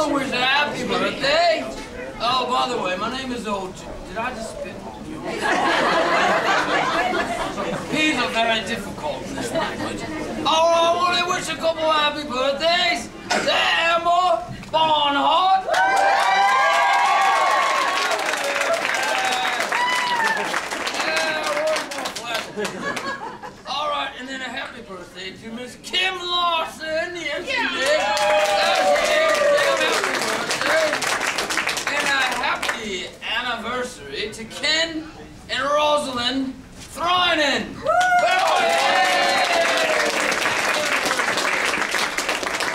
want to wish a happy birthday. Oh, by the way, my name is Old. Did I just spit on you? P's are very difficult in this language. Oh, I want to wish a couple of happy birthdays to Emma Barnhart. All right, and then a happy birthday to Miss Kim Larson. Yes, she did. And a happy anniversary to Ken and Rosalind Thrynen.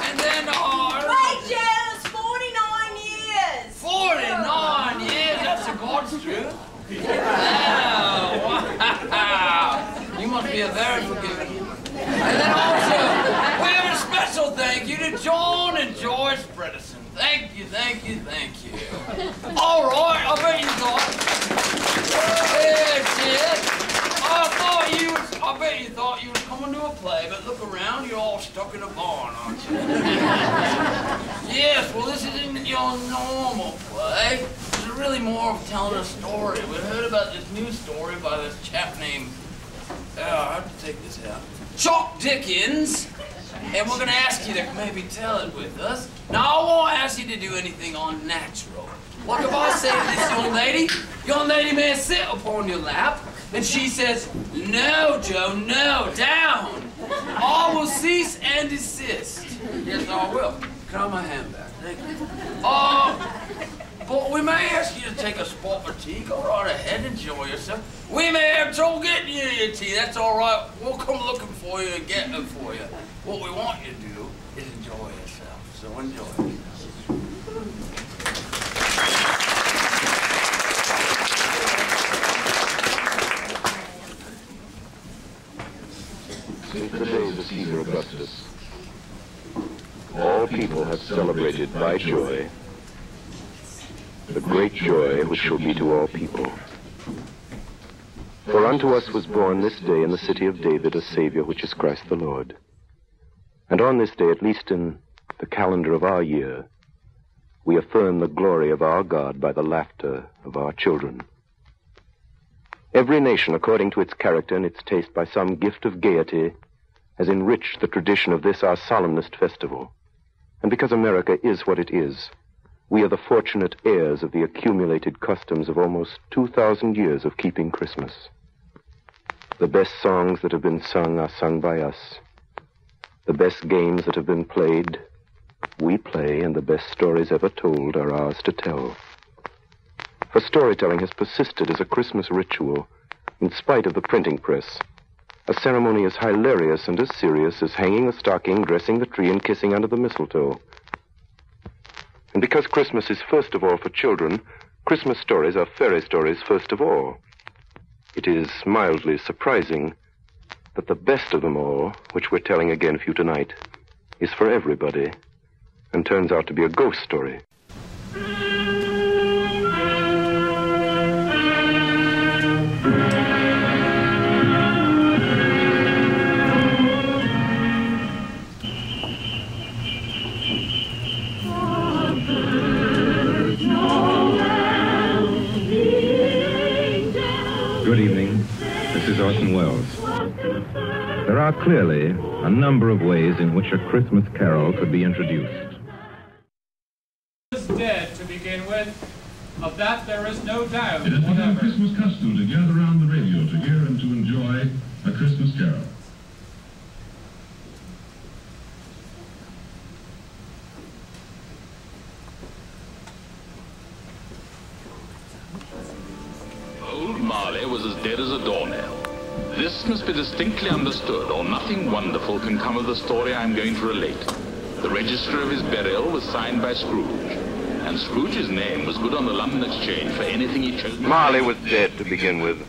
And then our... Wait, Janice, 49 years. 49 years? That's a God's truth. Oh, wow. You must be a very forgiving woman. And then also, we have a special thank you to John and Joyce Bredesen. Thank you, thank you, thank you. All right, I bet you thought... I bet you thought you were coming to a play, but look around, you're all stuck in a barn, aren't you? Yes, well, this isn't your normal play. This is really more of telling a story. We heard about this new story by this chap named... I have to take this out. Chuck Dickens. And we're going to ask you to maybe tell it with us. Now, I won't ask you to do anything unnatural. What if I say to this young lady may sit upon your lap, and she says, no, Joe, no, down. All will cease and desist. Yes, I will. Can I have my hand back? Thank you. But we may ask you to take a spot of tea. Go right ahead, enjoy yourself. We may have trouble getting you your tea. That's all right. We'll come looking for you and get it for you. What we want you to do is enjoy yourself. So enjoy yourself. Since the days of Caesar Augustus, all people have celebrated by joy the great joy which shall be to all people. For unto us was born this day in the city of David a Savior, which is Christ the Lord. And on this day, at least in the calendar of our year, we affirm the glory of our God by the laughter of our children. Every nation, according to its character and its taste, by some gift of gaiety, has enriched the tradition of this our solemnest festival. And because America is what it is, we are the fortunate heirs of the accumulated customs of almost 2,000 years of keeping Christmas. The best songs that have been sung are sung by us. The best games that have been played, we play, and the best stories ever told are ours to tell. For storytelling has persisted as a Christmas ritual, in spite of the printing press, a ceremony as hilarious and as serious as hanging the stocking, dressing the tree, and kissing under the mistletoe. And because Christmas is first of all for children, Christmas stories are fairy stories first of all. It is mildly surprising that the best of them all, which we're telling again for you tonight, is for everybody, and turns out to be a ghost story. Good evening. This is Orson Welles. There are clearly a number of ways in which a Christmas carol could be introduced. Is dead to begin with. Of that there is no doubt. It has become a Christmas custom to gather around the radio to hear and to enjoy a Christmas carol. Old Marley was as dead as a doornail. This must be distinctly understood, or nothing wonderful can come of the story I'm going to relate. The register of his burial was signed by Scrooge, and Scrooge's name was good on the London Exchange for anything he chose. Marley was dead to begin with.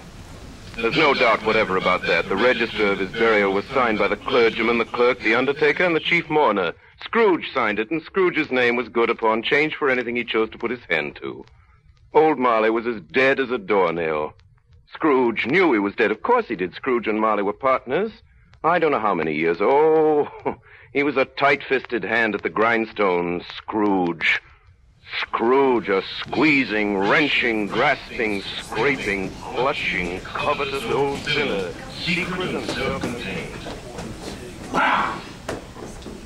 There's no doubt whatever about that. The register of his burial was signed by the clergyman, the clerk, the undertaker, and the chief mourner. Scrooge signed it, and Scrooge's name was good upon change for anything he chose to put his hand to. Old Marley was as dead as a doornail. Scrooge knew he was dead. Of course he did. Scrooge and Marley were partners. I don't know how many years. Oh, he was a tight-fisted hand at the grindstone, Scrooge. Scrooge, a squeezing, wrenching, grasping, scraping, clutching, covetous old sinner, secret and self-contained.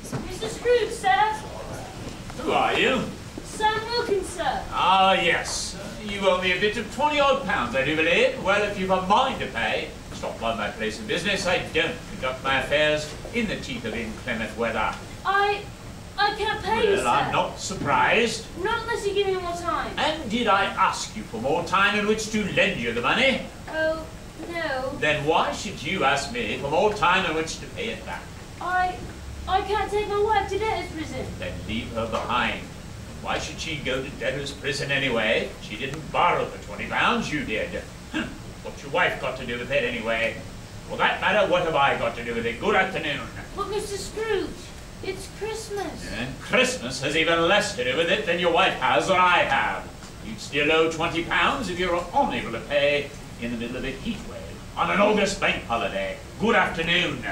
Mr. Scrooge, sir. Who are you? Sam Wilkins, sir. Ah, yes. You owe me a bit of £20 odd, I do believe. Well, if you've a mind to pay, stop by my place of business. I don't conduct my affairs in the teeth of inclement weather. I can't pay you, sir. Well, I'm not surprised. Not unless you give me more time. And did I ask you for more time in which to lend you the money? Oh, no. Then why should you ask me for more time in which to pay it back? I can't take my wife to debtor's prison. Then leave her behind. Why should she go to debtor's prison anyway? She didn't borrow the £20, you did. What's your wife got to do with it anyway? For that matter, what have I got to do with it? Good afternoon. But Mr. Scrooge, it's Christmas. And Christmas has even less to do with it than your wife has or I have. You'd still owe £20 if you're unable to pay in the middle of a heat wave on an August bank holiday. Good afternoon.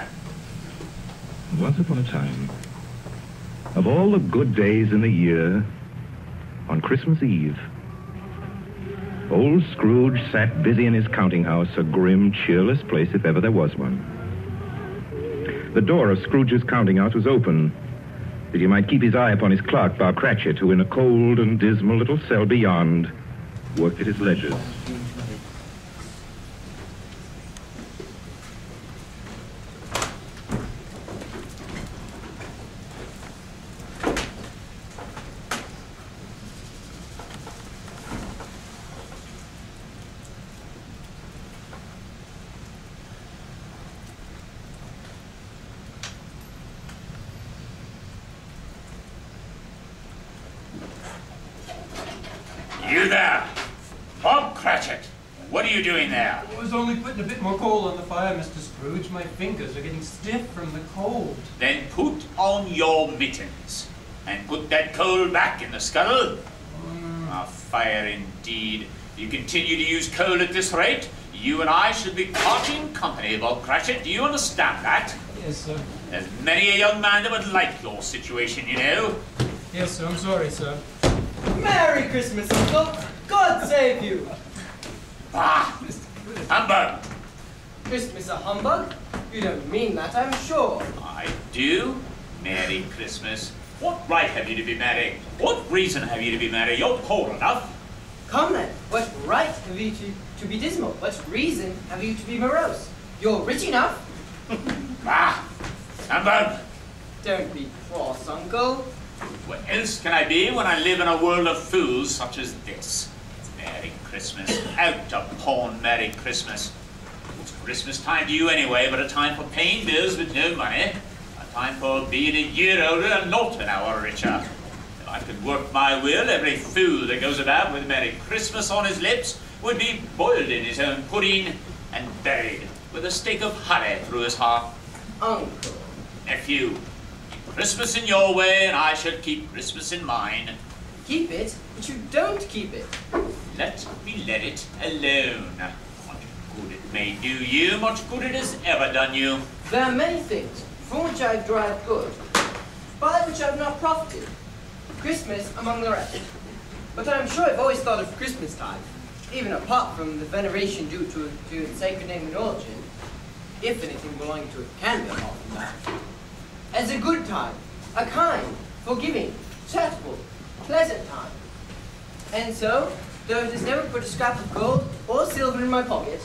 Once upon a time, of all the good days in the year, on Christmas Eve, old Scrooge sat busy in his counting house, a grim, cheerless place if ever there was one. The door of Scrooge's counting house was open, that he might keep his eye upon his clerk, Bob Cratchit, who in a cold and dismal little cell beyond worked at his ledgers. You there! Bob Cratchit! What are you doing there? I was only putting a bit more coal on the fire, Mr. Scrooge. My fingers are getting stiff from the cold. Then put on your mittens and put that coal back in the scuttle. A fire indeed. If you continue to use coal at this rate, you and I should be parting company, Bob Cratchit. Do you understand that? Yes, sir. There's many a young man that would like your situation, you know. Yes, sir. I'm sorry, sir. Merry Christmas, Uncle! God save you! Ah! Humbug! Christmas a humbug? You don't mean that, I'm sure. I do. Merry Christmas. What right have you to be merry? What reason have you to be merry? You're poor enough. Come then, what right have you to be dismal? What reason have you to be morose? You're rich enough. Ah! Humbug! Don't be cross, Uncle. What else can I be when I live in a world of fools such as this? Merry Christmas. Out of pawn, Merry Christmas. What's Christmas time to you anyway but a time for paying bills with no money? A time for being a year older and not an hour richer. If I could work my will, every fool that goes about with Merry Christmas on his lips would be boiled in his own pudding and buried with a stake of honey through his heart. Uncle. Nephew, keep Christmas in your way and I shall keep Christmas in mine. Keep it, but you don't keep it. Let me let it alone. Much good it may do you, much good it has ever done you. There are many things from which I've derived good, by which I've not profited. Christmas among the rest. But I'm sure I've always thought of Christmas time, even apart from the veneration due to its sacred name and origin, if anything belonging to it can be apart from that, as a good time, a kind, forgiving, charitable, pleasant time. And so, though it has never put a scrap of gold or silver in my pocket,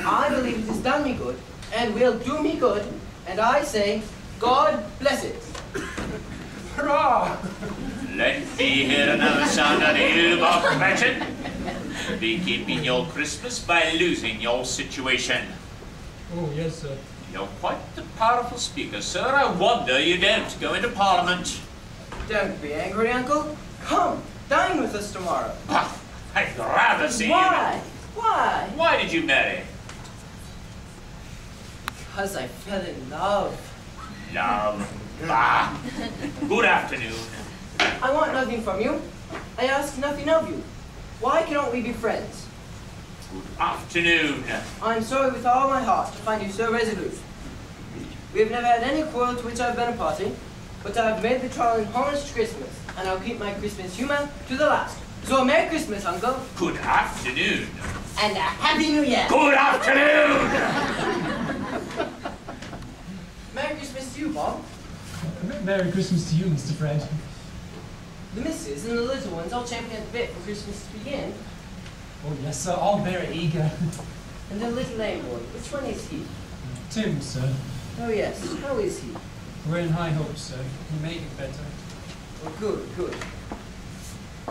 I believe it has done me good, and will do me good, and I say, God bless it. Hurrah! Let me hear another sound out of you, Bob Cratchit. You'll be keeping your Christmas by losing your situation. Oh, yes, sir. You're quite a powerful speaker, sir. I wonder you don't go into Parliament. Don't be angry, Uncle. Come, dine with us tomorrow. Ah, I'd rather see Why? you. Why? Why did you marry? Because I fell in love. Love. Bah. Good afternoon. I want nothing from you. I ask nothing of you. Why cannot we be friends? Good afternoon. I'm sorry with all my heart to find you so resolute. We have never had any quarrel to which I've been a party, but I've made the trial in homage to Christmas, and I'll keep my Christmas humor to the last. So a Merry Christmas, Uncle. Good afternoon. And a Happy New Year. Good afternoon! Merry Christmas to you, Bob. Merry Christmas to you, Mr. Fred. The missus and the little ones all champing at the bit for Christmas to begin. Oh, yes, sir, all very eager. And the little lame boy, which one is he? Tim, sir. Oh, yes. How is he? We're in high hopes, sir. He may get better. Oh, good, good.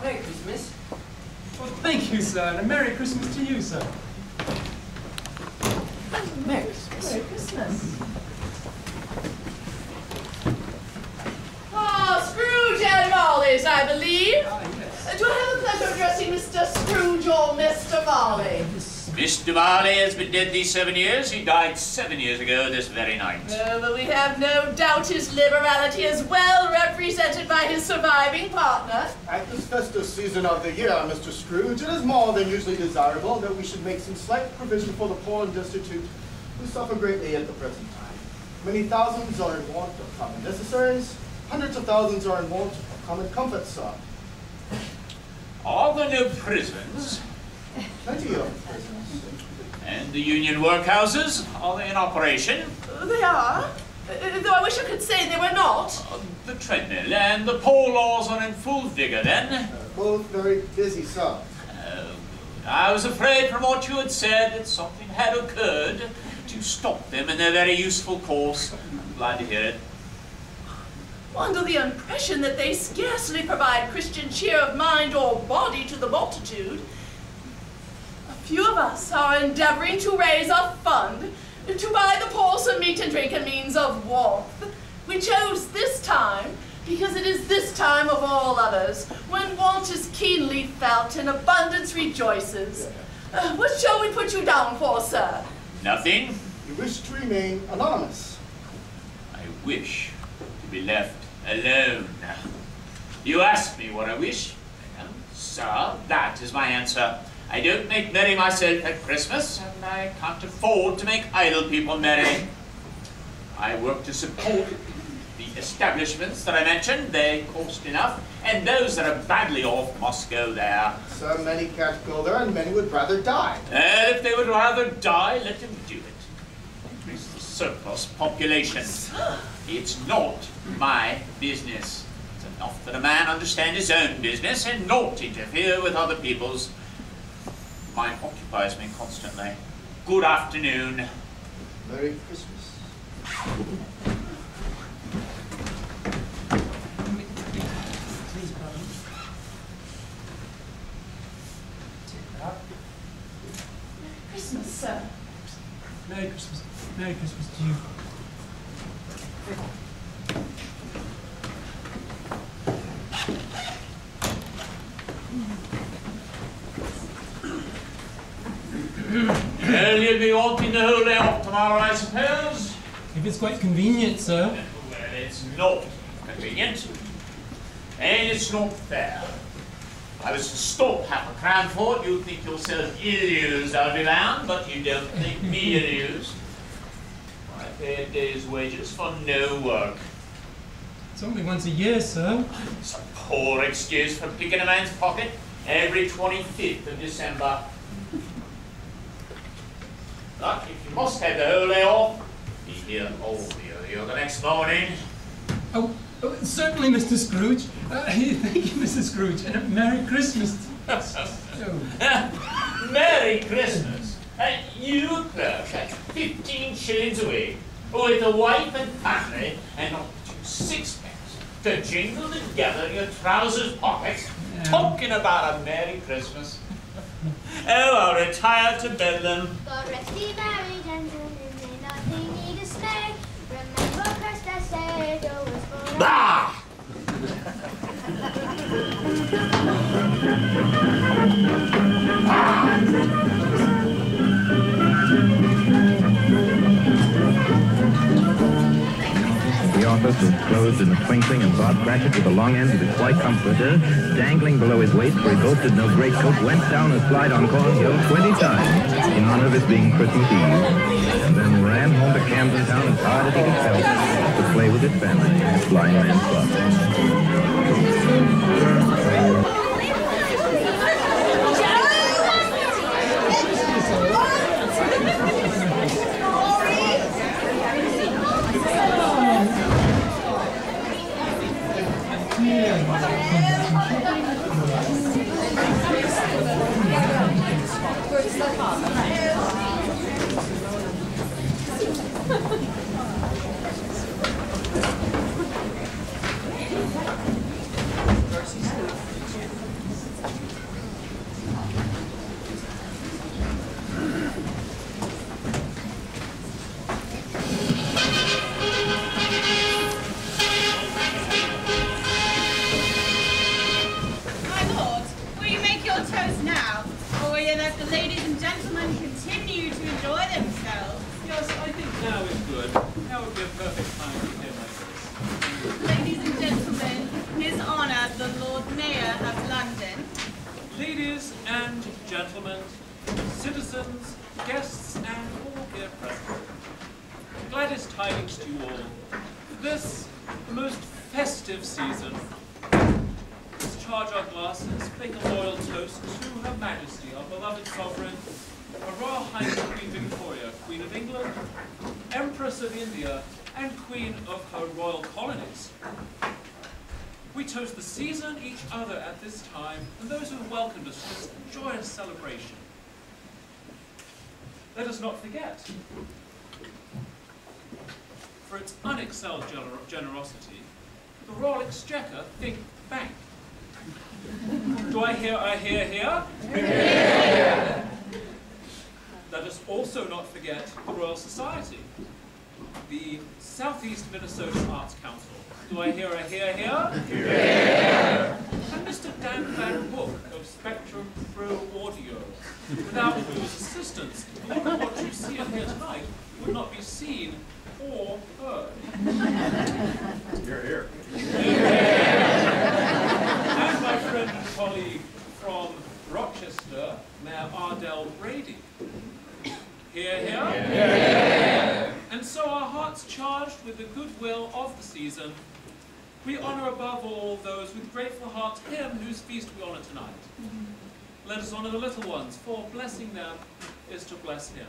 Merry Christmas. Well, thank you, sir, and a Merry Christmas to you, sir. Merry Christmas. Merry Christmas. Ah, Scrooge and Marley's, I believe. Ah, yes. Do I have the pleasure of addressing Mr. Scrooge or Mr. Marley? Mr. Marley has been dead these 7 years. He died 7 years ago this very night. But we have no doubt his liberality is well represented by his surviving partner. At this festive season of the year, Mr. Scrooge, it is more than usually desirable that we should make some slight provision for the poor and destitute who suffer greatly at the present time. Many thousands are in want of common necessaries. Hundreds of thousands are in want of common comforts, sir. Are there no prisons? Plenty of prisons. And the union workhouses? Are they in operation? They are. Though I wish I could say they were not. The treadmill and the poor laws are in full vigor then? Both very busy, sir. I was afraid from what you had said that something had occurred to stop them in their very useful course. I'm glad to hear it. Under the impression that they scarcely provide Christian cheer of mind or body to the multitude, a few of us are endeavoring to raise a fund to buy the poor some meat and drink and means of warmth. We chose this time because it is this time of all others when want is keenly felt and abundance rejoices. What shall we put you down for, sir? Nothing. You wish to remain anonymous. I wish to be left alone. You asked me what I wish. Sir, that is my answer. I don't make merry myself at Christmas, and I can't afford to make idle people merry. I work to support the establishments that I mentioned. They cost enough, and those that are badly off must go there. Sir, many can't go there, and many would rather die. And if they would rather die, let them do it. Increase the surplus population. It's not my business. It's enough that a man understand his own business and not interfere with other people's. Mine occupies me constantly. Good afternoon. Merry Christmas. Merry Christmas, sir. Merry Christmas. Merry Christmas to you. Well, you'll be wanting the whole day off tomorrow, I suppose? If it's quite convenient, sir. Well, it's not convenient. And it's not fair. If I was to stop half a crown for it, you'd think yourself ill-used, I'll be bound, but you don't think me ill-used. I pay a day's wages for no work. It's only once a year, sir. It's a poor excuse for picking a man's pocket every 25th of December. But if you must have the whole day off, be here all the earlier the next morning. Oh, certainly, Mr. Scrooge. Thank you, Mrs. Scrooge, and a Merry Christmas. Merry Christmas! You, clerk, at 15 shillings a week, with a wife and family, and not 6pence to jingle together in your trousers pockets, talking about a Merry Christmas. Oh, I'll retire to Bedlam. God rest ye merry gentlemen, may nothing need dismay. Remember Christ our Savior was born. Bah! The office was closed in a twinkling, and Bob Cratchit, with the long end of his white comforter dangling below his waist, for he boasted no greatcoat, went down a slide on Cornhill 20 times in honor of it being Christmas Eve, and then ran home to Camden Town as hard as he could help to play with his family. Blind Man Club. Ladies and gentlemen, citizens, guests, and all here present, gladdest tidings to you all. This, the most festive season, let's charge our glasses, make a loyal toast to Her Majesty, our beloved sovereign, Her Royal Highness Queen Victoria, Queen of England, Empress of India, and Queen of her royal colonies. We toast the season, each other at this time, and those who have welcomed us to this joyous celebration. Let us not forget, for its unexcelled generosity, the Royal Exchequer think bank. Do I hear, here? Yeah. Let us also not forget the Royal Society, the Southeast Minnesota Arts Council. Do I hear, here? Yeah. And Mr. Dan Van Hook of Spectrum Pro Audio, without whose assistance, all of what you see and hear tonight would not be seen or heard. Here. And my friend and colleague from Rochester, Mayor Ardell Brady. Here? Yeah. And so our hearts charged with the goodwill of the season, we honor above all those with grateful hearts him whose feast we honor tonight. Let us honor the little ones, for blessing them is to bless him.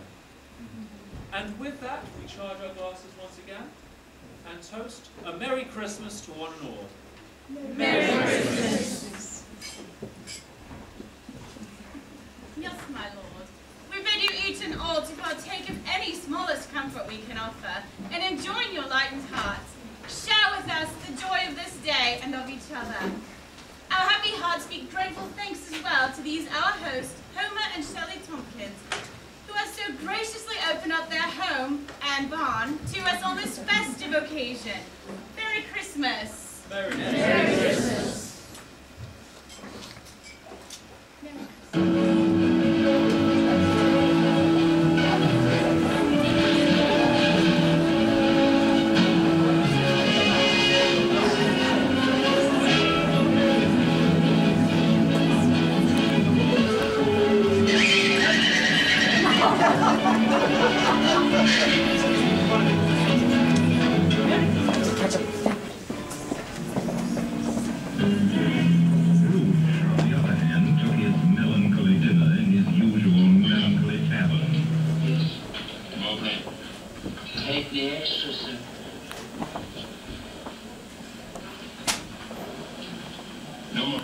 And with that, we charge our glasses once again and toast a Merry Christmas to one and all. Merry Christmas. Yes, my lord. We bid you each and all to partake of any smallest comfort we can offer, and enjoy your lightened hearts. Share with us the joy of this day and of each other. Our happy hearts speak grateful thanks as well to these our hosts, Homer and Shelley Tompkins, who have so graciously opened up their home and barn to us on this festive occasion. Merry Christmas. Merry Christmas. Take the extra, sir. No more.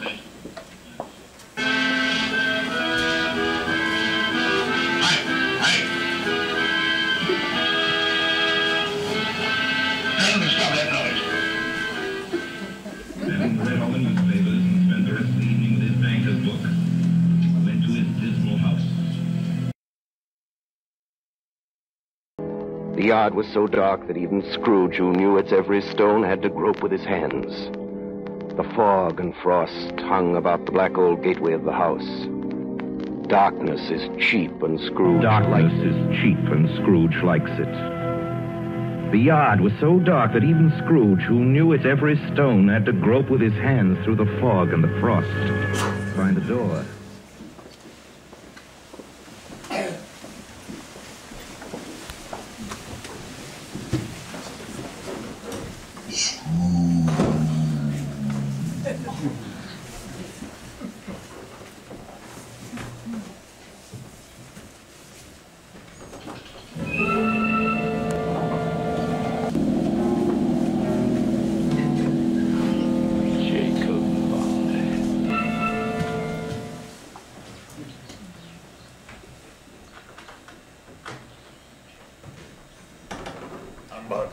Stop that noise. Then read all the newspapers and spent the rest of the evening with his banker's book. Went to his dismal house. The yard was so dark that even Scrooge, who knew its every stone, had to grope with his hands. The fog and frost hung about the black old gateway of the house. Darkness is cheap, and Scrooge likes it. The yard was so dark that even Scrooge, who knew its every stone, had to grope with his hands through the fog and the frost to find a door. Scrooge. humbug.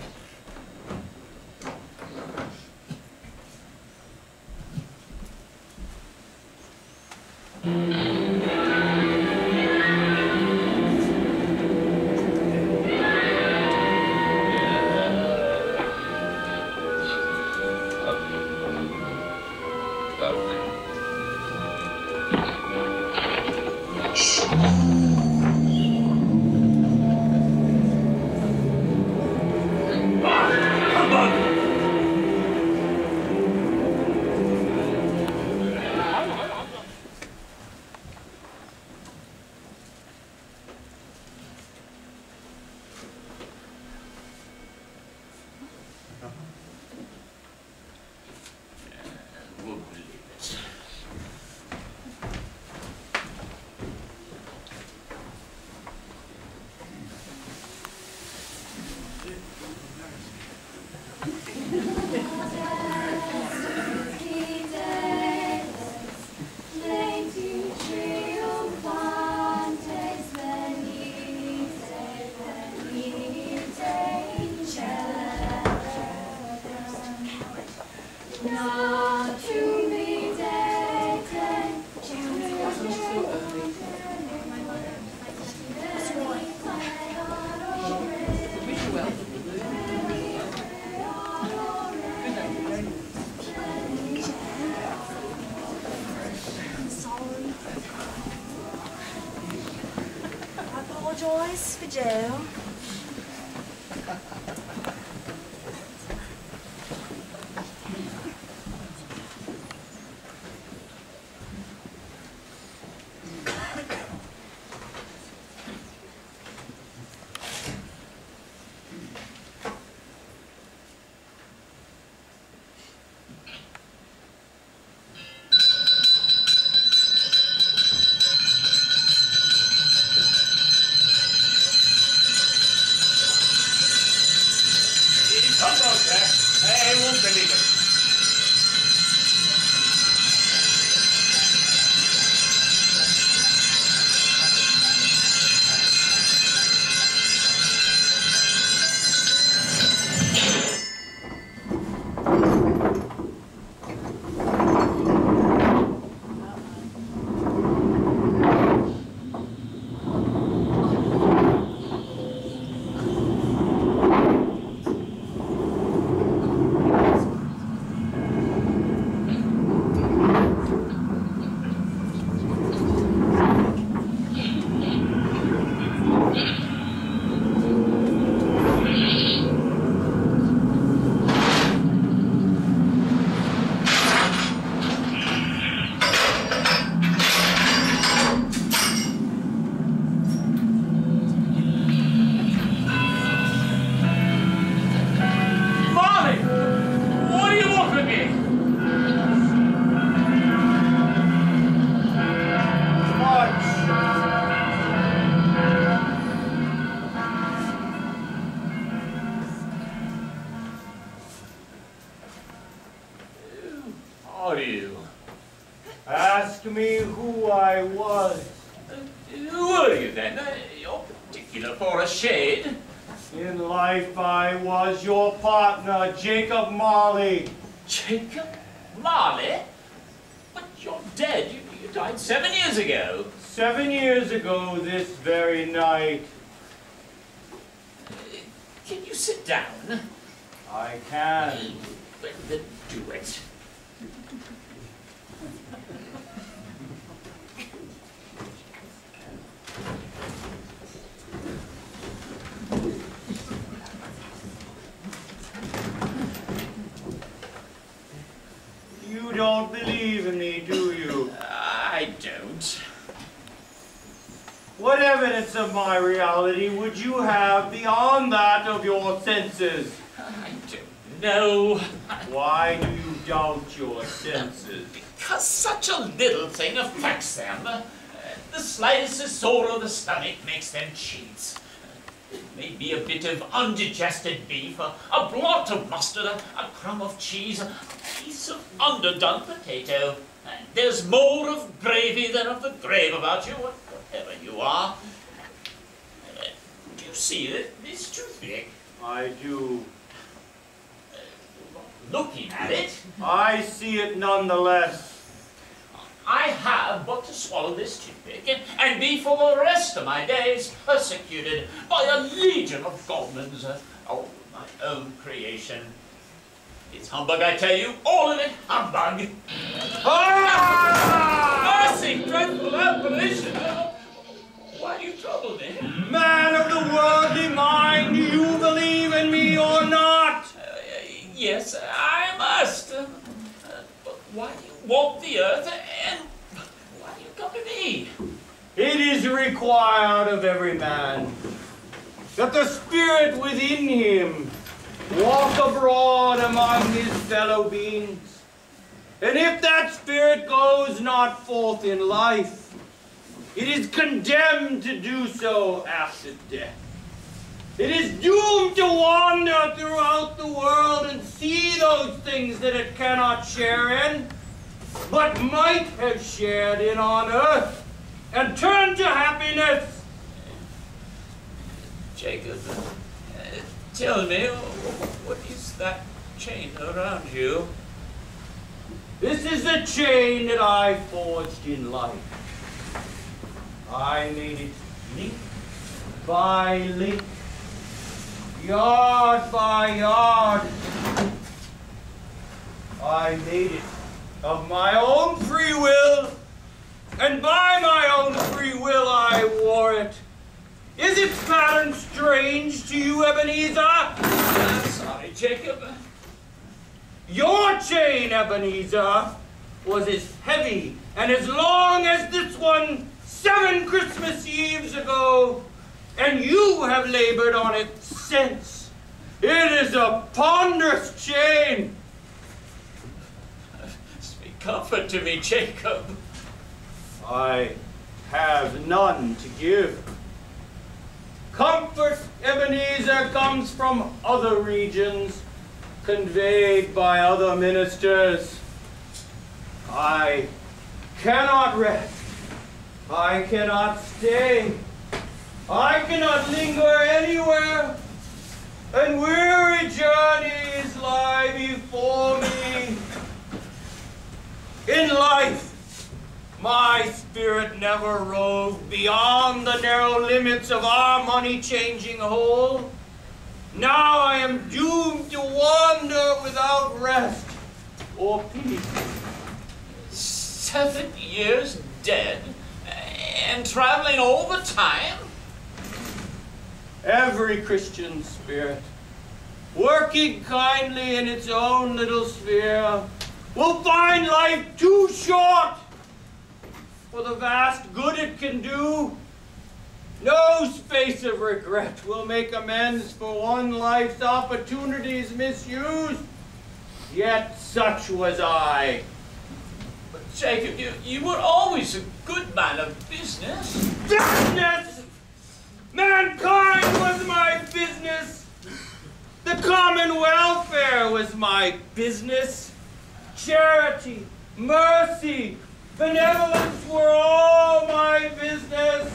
Apologise for jail. are you? Ask me who I was. Who were you then? You're particular for a shade. In life I was your partner, Jacob Marley. Jacob Marley? But you're dead. You died 7 years ago. 7 years ago this very night. Can you sit down? I can. Then do it. You don't believe in me, do you? I don't. What evidence of my reality would you have beyond that of your senses? I don't know. Why do you doubt your senses? Because such a little thing affects them. The slightest sore of the stomach makes them cheats. It may be a bit of undigested beef, a blot of mustard, a crumb of cheese, a piece of underdone potato. There's more of gravy than of the grave about you, whatever you are. Do you see this toothpick? I do. Looking at it, I see it nonetheless. I have but to swallow this toothpick and be for the rest of my days persecuted by a legion of goblins. Oh, my own creation. It's humbug, I tell you, all of it humbug. Ah! Mercy, dreadful apparition. Why do you trouble me? Man of the worldly mind, do you believe in me or not? Yes, I must. But why do you walk the earth and why do you come to me? It is required of every man that the spirit within him walk abroad among his fellow beings. And if that spirit goes not forth in life, it is condemned to do so after death. It is doomed to wander throughout the world and see those things that it cannot share in, but might have shared in on earth, and turn to happiness. Jacob, tell me, what is that chain around you? This is the chain that I forged in life. I made it link by link, yard by yard. I made it of my own free will, and by my own free will I wore it. Is its pattern strange to you, Ebenezer? I'm sorry, Jacob. Your chain, Ebenezer, was as heavy and as long as this one 7 Christmas Eves ago, and you have labored on it since. It is a ponderous chain. Speak comfort to me, Jacob. I have none to give. Comfort, Ebenezer, comes from other regions, conveyed by other ministers. I cannot rest. I cannot stay. I cannot linger anywhere. And weary journeys lie before me. In life, my spirit never roved beyond the narrow limits of our money-changing hole. Now I am doomed to wander without rest or peace. 7 years dead and traveling all the time? Every Christian spirit, working kindly in its own little sphere, will find life too short for the vast good it can do. No space of regret will make amends for one life's opportunities misused. Yet such was I. But Jacob, you were always a good man of business. Business! Mankind was my business. The common welfare was my business. Charity, mercy, benevolence were all my business.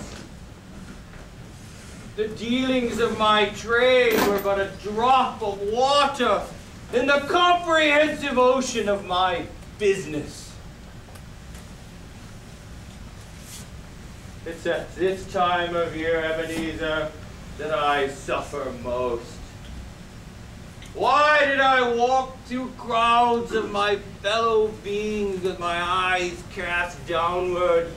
The dealings of my trade were but a drop of water in the comprehensive ocean of my business. It's at this time of year, Ebenezer, that I suffer most. Why did I walk through crowds of my fellow beings with my eyes cast downward,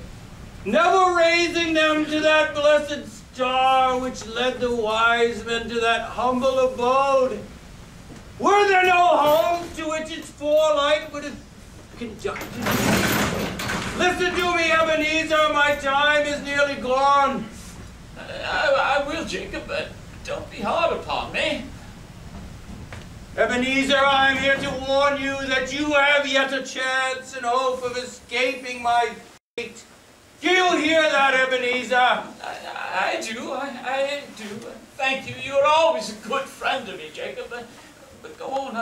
never raising them to that blessed star which led the wise men to that humble abode? Were there no homes to which its forelight would have conducted me? Listen to me, Ebenezer, my time is nearly gone. I will, Jacob, but don't be hard upon me. Ebenezer, I am here to warn you that you have yet a chance and hope of escaping my fate. Do you hear that, Ebenezer? I do. I do. Thank you. You're always a good friend to me, Jacob. But go on,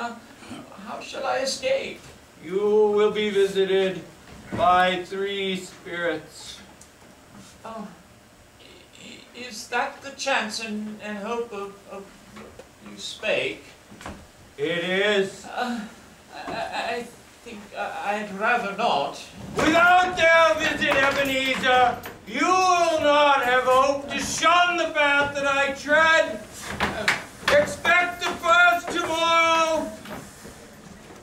how shall I escape? You will be visited by 3 spirits. Oh, is that the chance and hope of you spake. It is. I think I'd rather not. Without their visit, Ebenezer, you will not have hoped to shun the path that I tread. Expect the first tomorrow.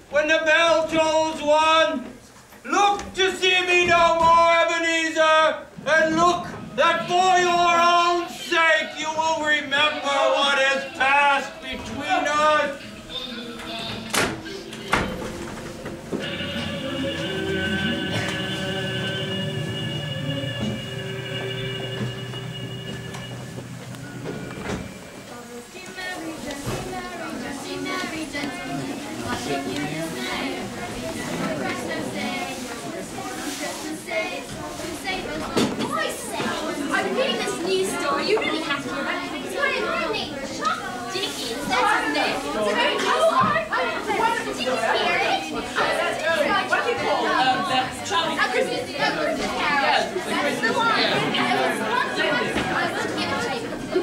When the bell tolls one, look to see me no more, Ebenezer, and look that for your own sake you will remember what has passed between us. I'm reading this news story. You really have to hear about it. It's what my name is. Chuck Dickens. That's his name. It's a very good story. Did you just hear it? What do you call that Charlie? A Christmas Carol. Yes, that's the one. I will give it to you.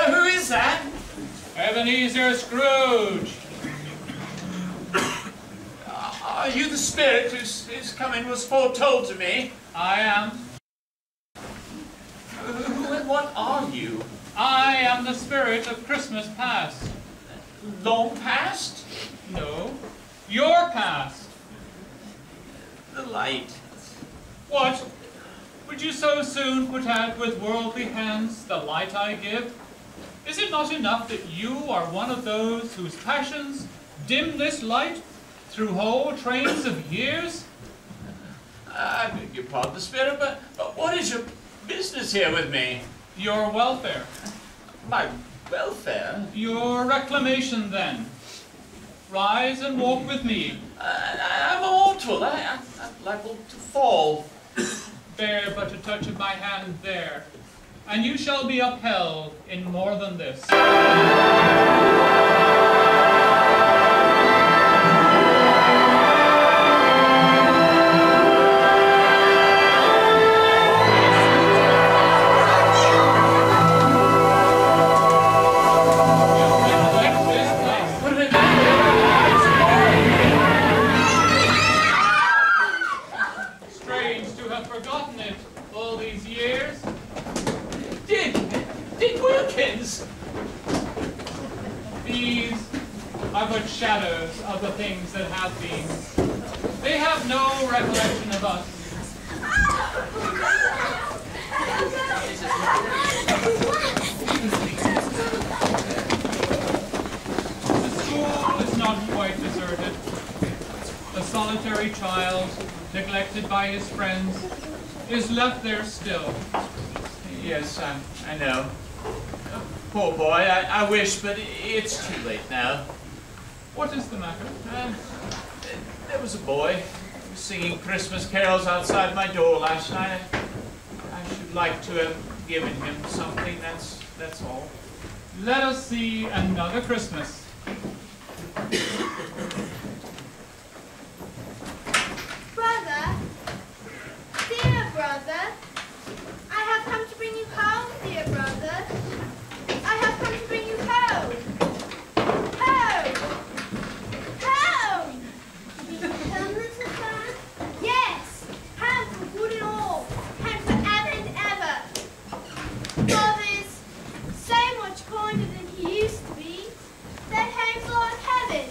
Who is that? Ebenezer Scrooge. Are you the spirit whose coming was foretold to me? I am. Who and what are you? I am the spirit of Christmas past. Long past? No, your past. The light. What? Would you so soon put out with worldly hands the light I give? Is it not enough that you are one of those whose passions dim this light through whole trains of years? I beg your pardon, Spirit, but what is your business here with me? Your welfare. My welfare? Your reclamation, then. Rise and walk with me. I'm mortal. I'm liable to fall. Bear but a touch of my hand there, and you shall be upheld in more than this. Shadows of the things that have been. They have no recollection of us. The school is not quite deserted. The solitary child, neglected by his friends, is left there still. Yes, I know. Poor boy, I wish, but it's too late now. What is the matter? There was a boy who was singing Christmas carols outside my door last night. I should like to have given him something, that's all. Let us see another Christmas. Brother, dear brother, I have come to bring you home, dear brother. I have come to bring you home. Yes, home for good and all, and forever and ever. Father's so much kinder than he used to be. That home's like heaven.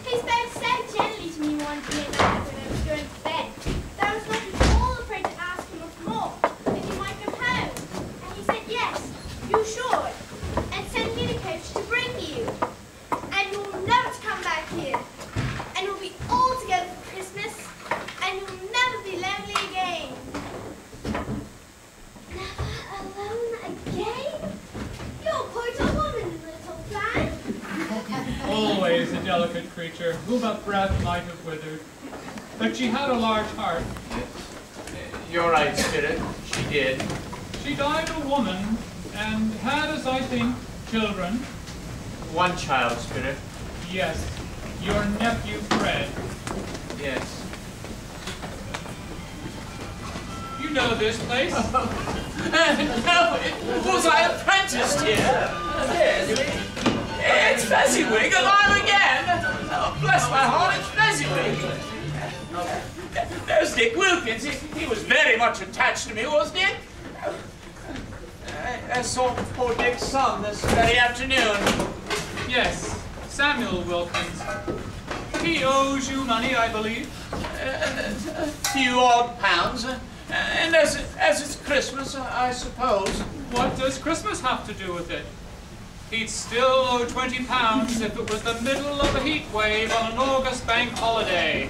He spoke so gently to me one dear night when I was going to bed that I was not at all afraid to ask him of more, that he might come home. And he said, yes, you should, and send me the coach to bring you. And you'll never come back here. And we'll be all together for Christmas, and you'll never be lonely again. Never alone again? You're quite a woman, little flan. Always a delicate creature, who but breath might have withered. But she had a large heart. You're right, Spirit. She did. She died a woman, and had, as I think, children. One child, Spirit. Yes. Your nephew Fred. Yes. You know this place? No, was I apprenticed here? Yes. It's Fezziwig, alive again! Oh, bless my heart, it's Fezziwig! There's Dick Wilkins. He was very much attached to me, wasn't he? I saw poor Dick's son this very afternoon. Yes, Samuel Wilkins. He owes you money, I believe. A few odd pounds. And as it's Christmas, I suppose. What does Christmas have to do with it? He'd still owe £20 if it was the middle of a heat wave on an August bank holiday.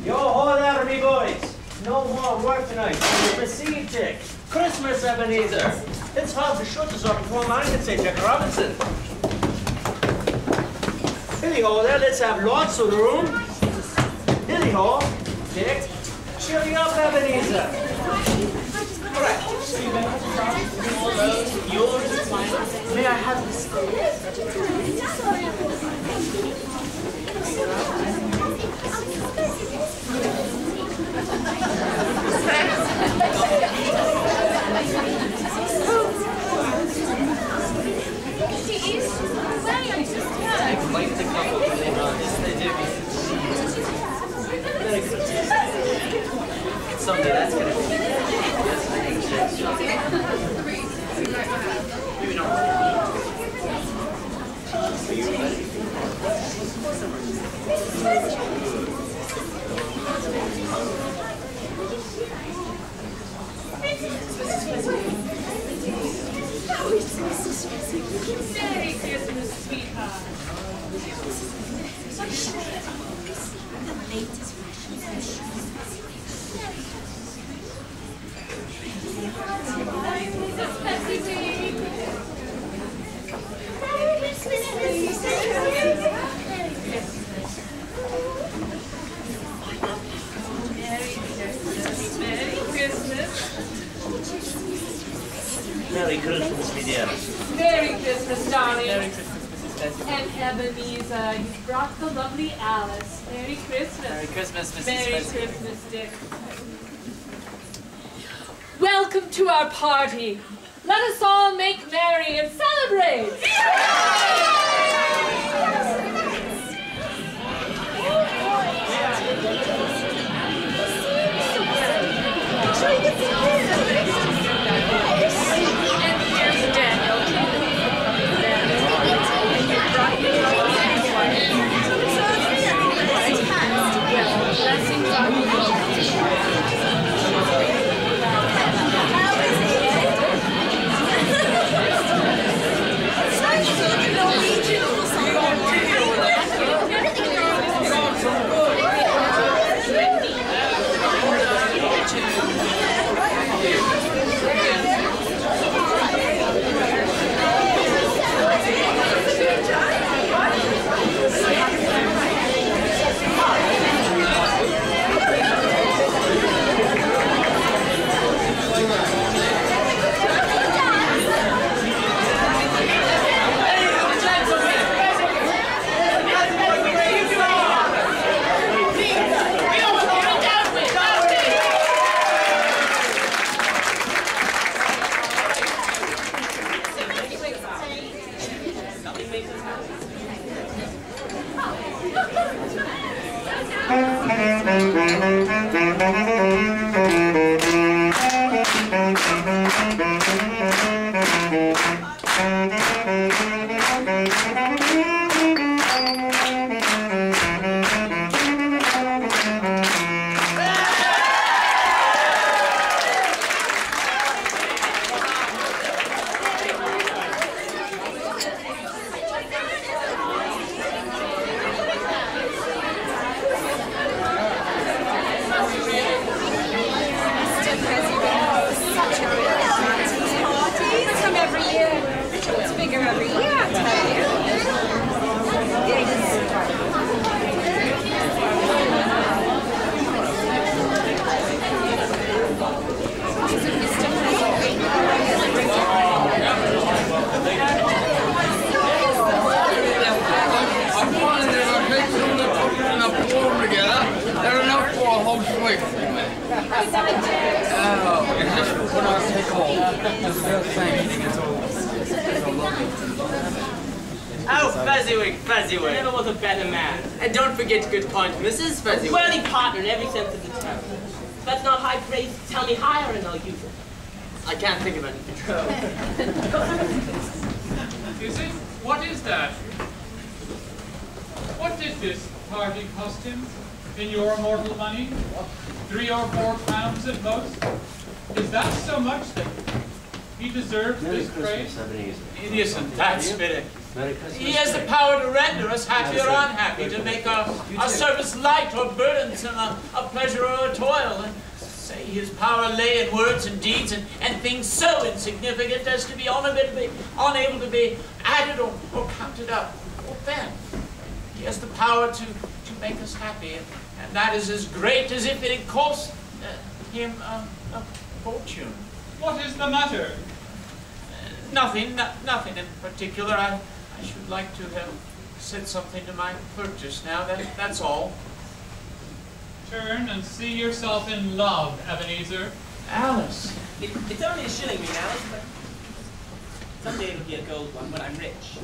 Yo, hold out, me boys. No more work tonight. You received check. Christmas, Ebenezer. It's hard to shut us up before mine can say Jack Robinson. Hilly-ho there, let's have lots of room. Hilly-ho, Dick. Cheery up, Ebenezer. All right. Yours. May I have this? Someday that's gonna be. Maybe not. Are you ready? Merry Christmas, sweetheart. The latest fashions. Merry Christmas, me dear. Merry Christmas, darling. Merry Christmas, Mrs. Benson. And Ebenezer, you brought the lovely Alice. Merry Christmas. Merry Christmas, Mrs. Merry Benson. Christmas, Dick. Welcome to our party. Let us all make merry and celebrate. And here's Daniel. Oh, Fezziwig. I never was a better man. And don't forget good point, Mrs. Fezziwig. A worthy partner in every sense of the term. If that's not high praise, tell me higher and I'll use it. I can't think of anything. Is it? What is that? What did this party cost him? In your mortal money? 3 or 4 pounds at most? Is that so much that he deserves this praise? It isn't that, Spirit. He has the power to render us happy or unhappy, to make our service light or burdensome, a pleasure or a toil. And say his power lay in words and deeds and things so insignificant as to be unable to be added or counted up. Well, then, he has the power to make us happy, and that is as great as if it had cost him a fortune. What is the matter? Nothing in particular. I should like to have said something to my clerk just now. That's all. Turn and see yourself in love, Ebenezer. Alice. It's only a shilling, Alice, but someday it'll be a gold one when I'm rich.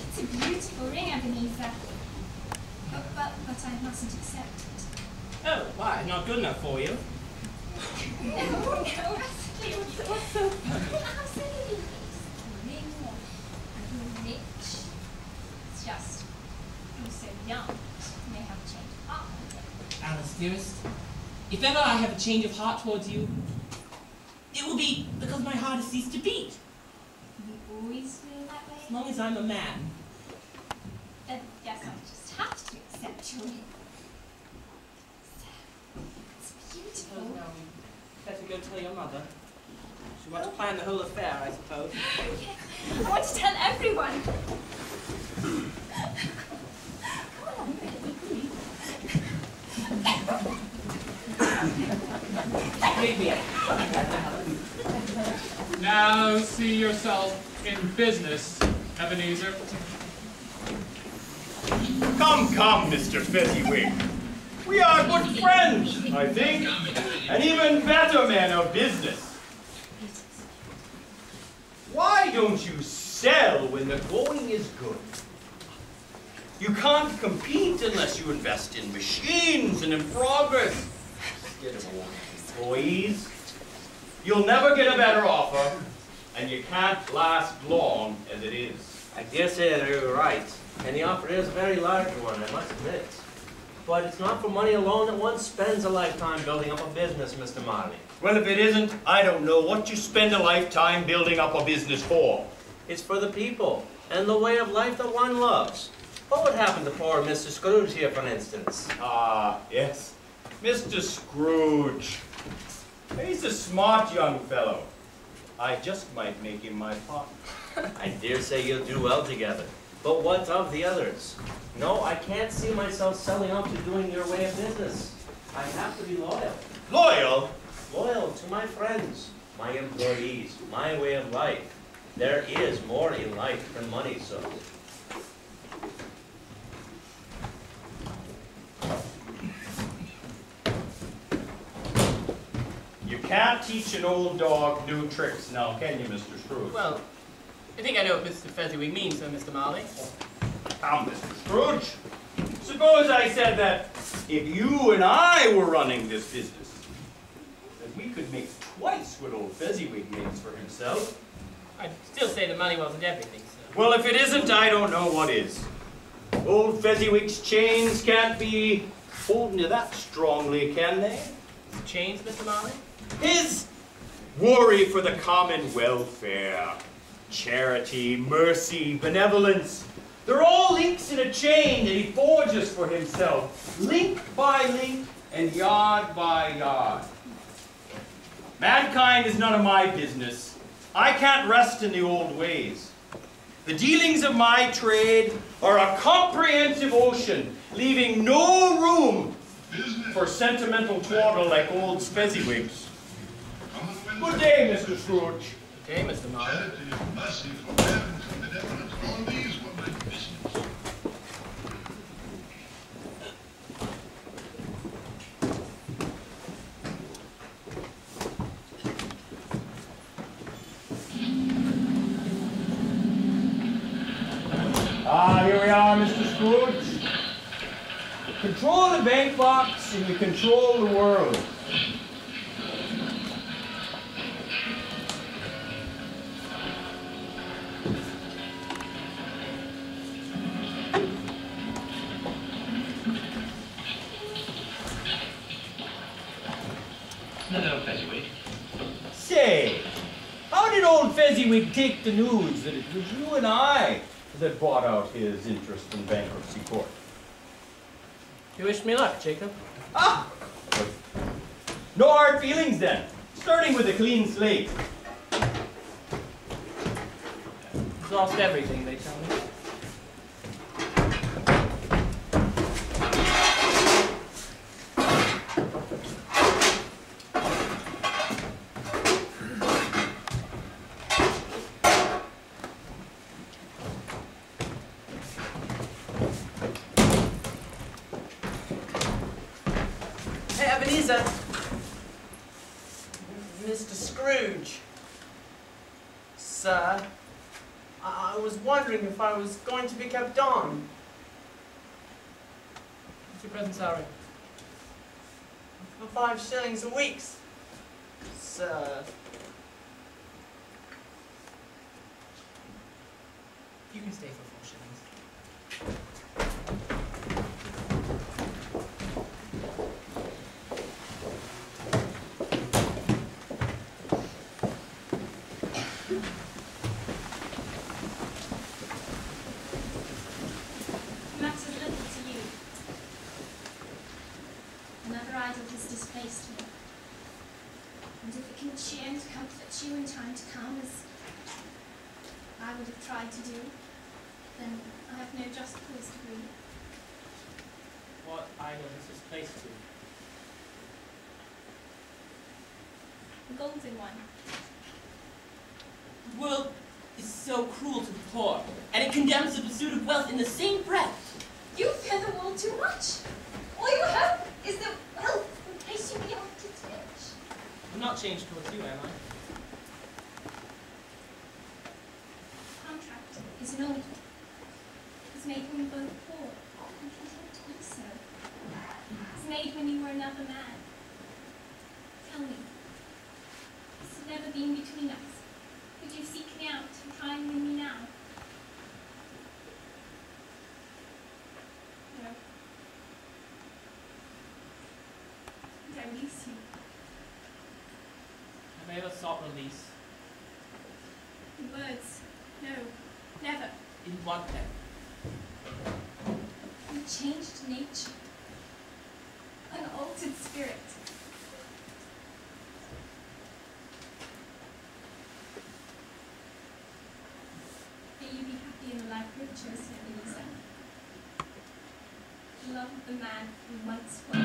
It's a beautiful ring, Ebenezer. But I mustn't accept it. Oh, why? Not good enough for you? No, what's so how silly. Ring, you're rich. It's just, you're so young. You may have a change of heart. Alice, dearest, if ever I have a change of heart towards you, it will be because my heart has ceased to beat. You always feel that way? As long as I'm a man. Then yes, I just have to accept your ring. It's beautiful. Better go tell your mother. She wants to plan the whole affair, I suppose. Okay. I want to tell everyone. Now see yourself in business, Ebenezer. Come, Mr. Fezziwig. We are good friends, I think, and even better men of business. Why don't you sell when the going is good? You can't compete unless you invest in machines and in progress. Get employees. You'll never get a better offer, and you can't last long as it is. I dare say you're right, and the offer is a very large one, I must admit. But it's not for money alone that one spends a lifetime building up a business, Mr. Marley. Well, if it isn't, I don't know what you spend a lifetime building up a business for. It's for the people, and the way of life that one loves. What would happen to poor Mr. Scrooge here, for instance? Ah, yes. Mr. Scrooge. He's a smart young fellow. I just might make him my partner. I dare say you'll do well together. But what of the others? No, I can't see myself selling out to doing your way of business. I have to be loyal. Loyal? Loyal to my friends, my employees, my way of life. There is more in life than money, so. You can't teach an old dog new tricks now, can you, Mr. Scrooge? Well, I think I know what Mr. Fezziwig means, though, Mr. Marley. Come, Mr. Scrooge. Suppose I said that if you and I were running this business, that we could make twice what old Fezziwig makes for himself. I'd still say the money wasn't everything, sir. Well, if it isn't, I don't know what is. Old Fezziwig's chains can't be holding you that strongly, can they? Chains, Mr. Marley? His worry for the common welfare, charity, mercy, benevolence, they're all links in a chain that he forges for himself, link by link and yard by yard. Mankind is none of my business. I can't rest in the old ways. The dealings of my trade are a comprehensive ocean, leaving no room for sentimental twaddle like old Fezziwig's. Good day, Mr. Scrooge. Good day, Mr. Marley. Scrooge. Control the bank box and you control the world. Hello, Fezziwig. Say, how did old Fezziwig take the news that it was you and I that bought out his interest in bankruptcy court? You wish me luck, Jacob. Ah! No hard feelings then. Starting with a clean slate. He's lost everything, they tell me. Mr. Scrooge. Sir, I was wondering if I was going to be kept on. What's your present salary? For 5 shillings a week, sir. You can stay for 4 shillings. You in time to come, as I would have tried to do, then I have no just cause to grieve. What idol is this placed to? The golden one. The world is so cruel to the poor, and it condemns the pursuit of wealth in the same breath. You fear the world too much. All you hope is that wealth will place you beyond its reach. I'm not changed towards you, am I? Is an old one. It's made when we both poor and content to be so. It's made when you were another man. Tell me, this has never been between us. Could you seek me out and try and win me now? No. And I release you. Have I ever sought release? In words, no. Never. In what then? A changed nature. An altered spirit. May you be happy in the life you have chosen for yourself. The love of the man who once was.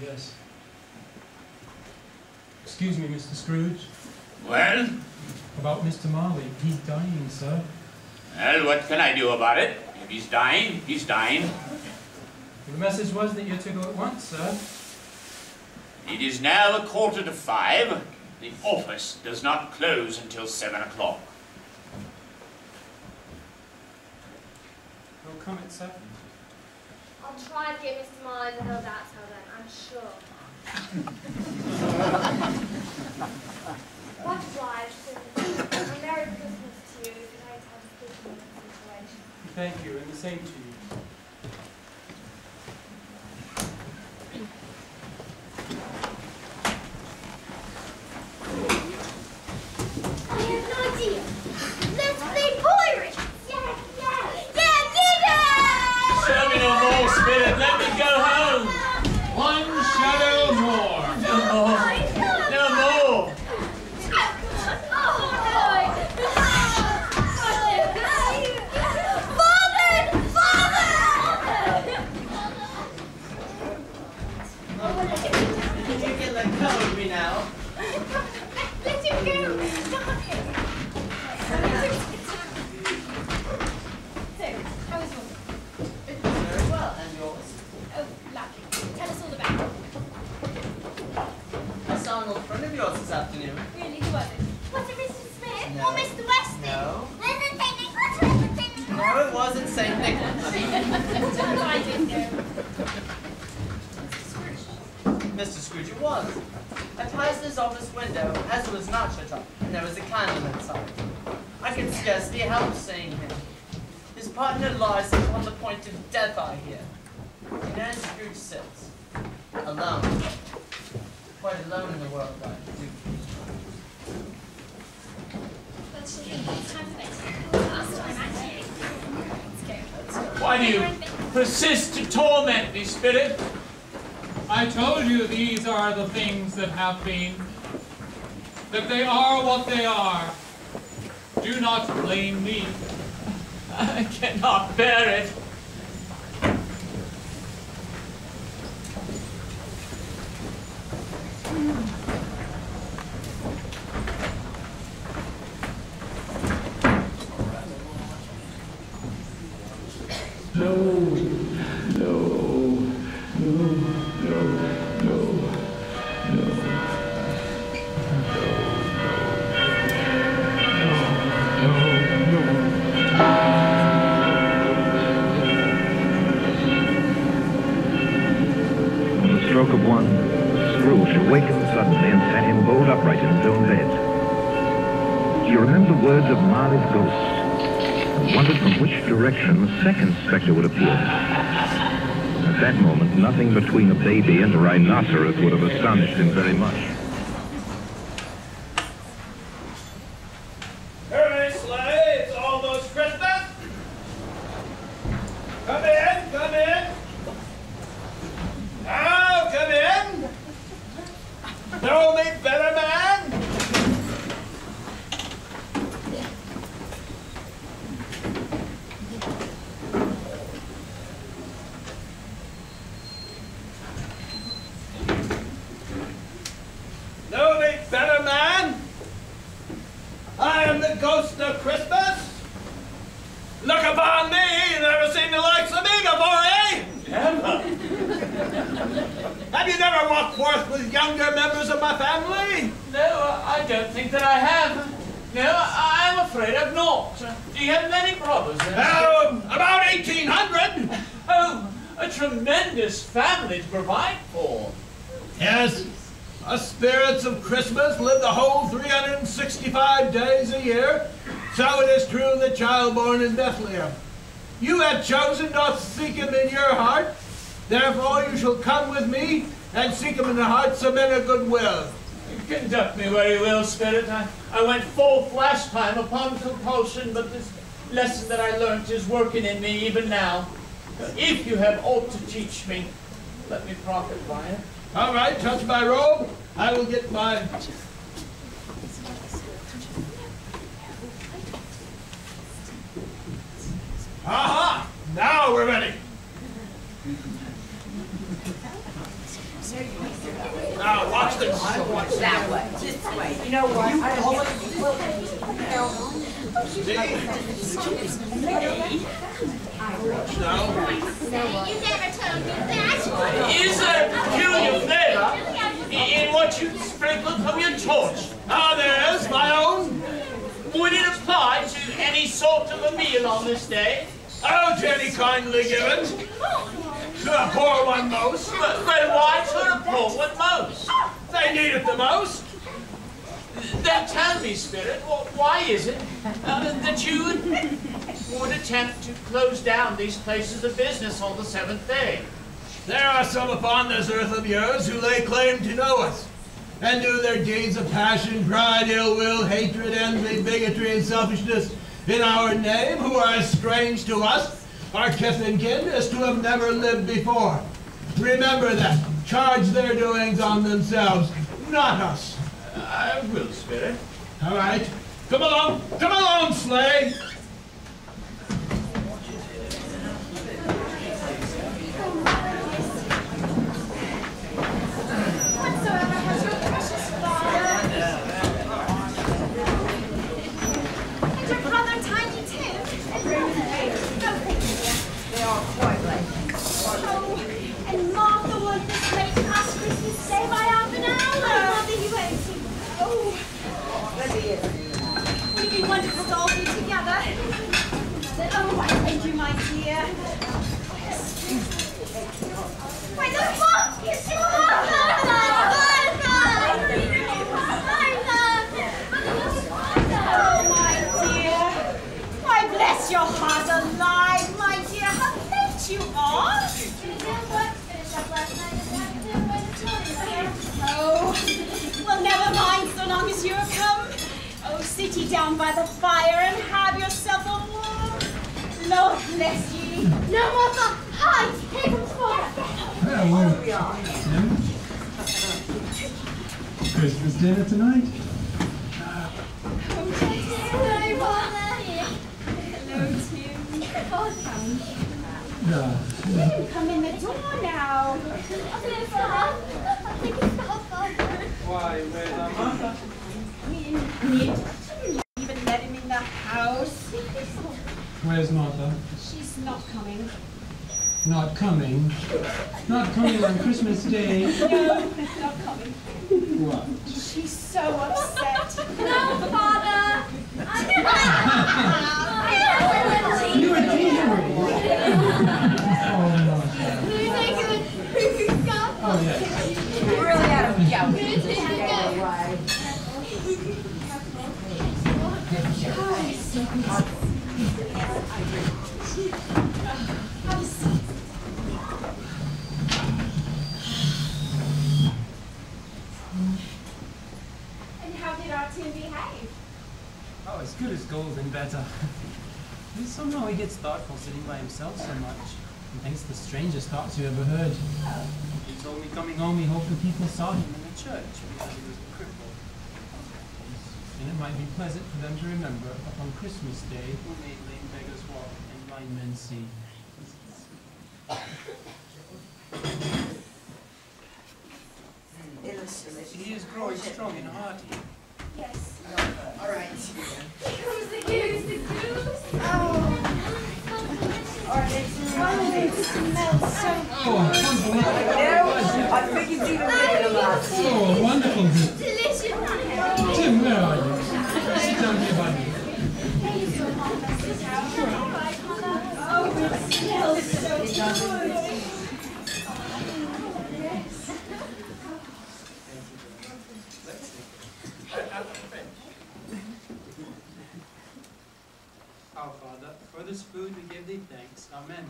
Yes. Excuse me, Mr. Scrooge. Well? About Mr. Marley. He's dying, sir. Well, what can I do about it? If he's dying, he's dying. The message was that you're to go at once, sir. It is now 5:15. The office does not close until 7 o'clock. We'll come at 7. I'll try to get Mr. Marley the hill out till then, I'm sure. Much obliged, and a Merry Christmas to you if you don't have a speaking of the situation. Thank you, and the same to you. I have no idea. Let's play pirates! Yeah, yeah! Yeah, get us! more, Spirit. Let me go home. One shadow more. No more. No more. You can let go of me now. Let him go. Stop it. So, how was yours? It was very well, and yours? Oh, lucky. Tell us all about it. I saw an old friend of yours this afternoon. Really, who was it? Was it Mr. Smith No. or Mr. Weston? No. Was it St. Nicholas or was it St. Nicholas? No, it wasn't St. Nicholas. I didn't know. Mr. Scrooge it was. I passed his office window as it was not shut up, and there was a candle inside. I could scarcely help seeing him. His partner lies upon the point of death, I hear. And there Scrooge sits, alone. Quite alone in the world, I do. Let's see. It's time for this. Last time, actually. Let's go. Why do you persist to torment me, Spirit? I told you these are the things that have been, that they are what they are. Do not blame me. I cannot bear it. Stroke of one, Scrooge awakened suddenly and sat him bolt upright in his own bed. He remembered the words of Marley's ghost and wondered from which direction the second spectre would appear. At that moment, nothing between a baby and a rhinoceros would have astonished him very much. Hurry, sleigh, it's almost Christmas. Come in, come in. Now, come in. Know me better, man? Know me better, man? I am the ghost of Christmas. Look upon me, you never seen the likes of me before, eh? Never. Have you never walked forth with younger members of my family? No, I don't think that I have. No, I'm afraid I've not. Do you have many brothers? About 1,800. Oh, a tremendous family to provide for. Yes, us spirits of Christmas live the whole 365 days a year. So it is true the child born in Bethlehem. You have chosen not to seek him in your heart. Therefore you shall come with me and seek him in the hearts of men of goodwill. Conduct me where you will, Spirit. I went full flash time upon compulsion, but this lesson that I learnt is working in me even now. If you have aught to teach me, let me profit by it. All right, touch my robe. I will get mine. Aha! Now we're ready. Now watch this. That way. This way. You know what? I You never told me that. Is there a peculiar flavor in what you sprinkled from your torch? Ah, there is, my own. Would it apply to any sort of a meal on this day? Oh, to any kindly given. To the poor one most. But why to the poor one most? They need it the most. Then tell me, Spirit, why is it that you would attempt to close down these places of business on the seventh day? There are some upon this earth of yours who lay claim to know us, and do their deeds of passion, pride, ill will, hatred, envy, bigotry, and selfishness in our name, who are strange to us, our kith and kin as to have never lived before. Remember that. Charge their doings on themselves, not us. I will, Spirit. All right. Come along, Slay. Whatsoever has your precious father and your brother Tiny Tim and They are quite late. oh, and Martha was this late past Christmas Day by half an hour. Mother, you waiting? Oh, would it be wonderful to all be together? Oh, I thank you, my dear. Why, the fuck is your Oh, my dear. Why, bless your heart alive, my dear. How late you are. Oh, well, never mind so long as you have come. Oh, sit ye down by the fire and have yourself a warm. Lord bless ye. No, Martha, hide. Here comes Father. Christmas dinner tonight? Hello, Father. Hello, Tim. Oh, come. No. You can come in the door now. Hello, Father. Why, where's our Martha? You even let him in the house. Where's Martha? She's not coming. Not coming? Not coming on Christmas Day? No, not coming. What? She's so upset. No, Father. You were teasing me. Oh, Martha. Oh, yes. You're really out of gout. And how did our Tim behave? Oh, as good as gold and better. Somehow he gets thoughtful sitting by himself so much. And thinks the strangest thoughts you ever heard. He told me coming home he hoped the people saw him in the church because he was a cripple. And it might be pleasant for them to remember upon Christmas Day who made lame beggars walk and blind men see. He is growing strong and hearty. Yes. All right. Who's the goose? Oh, it smells so good. I think it's even bigger than last year. Oh, wonderful. Delicious. Tim, where are you? Sit down here by me. Oh, it smells so good. Our Father, for this food we give thee thanks. Amen.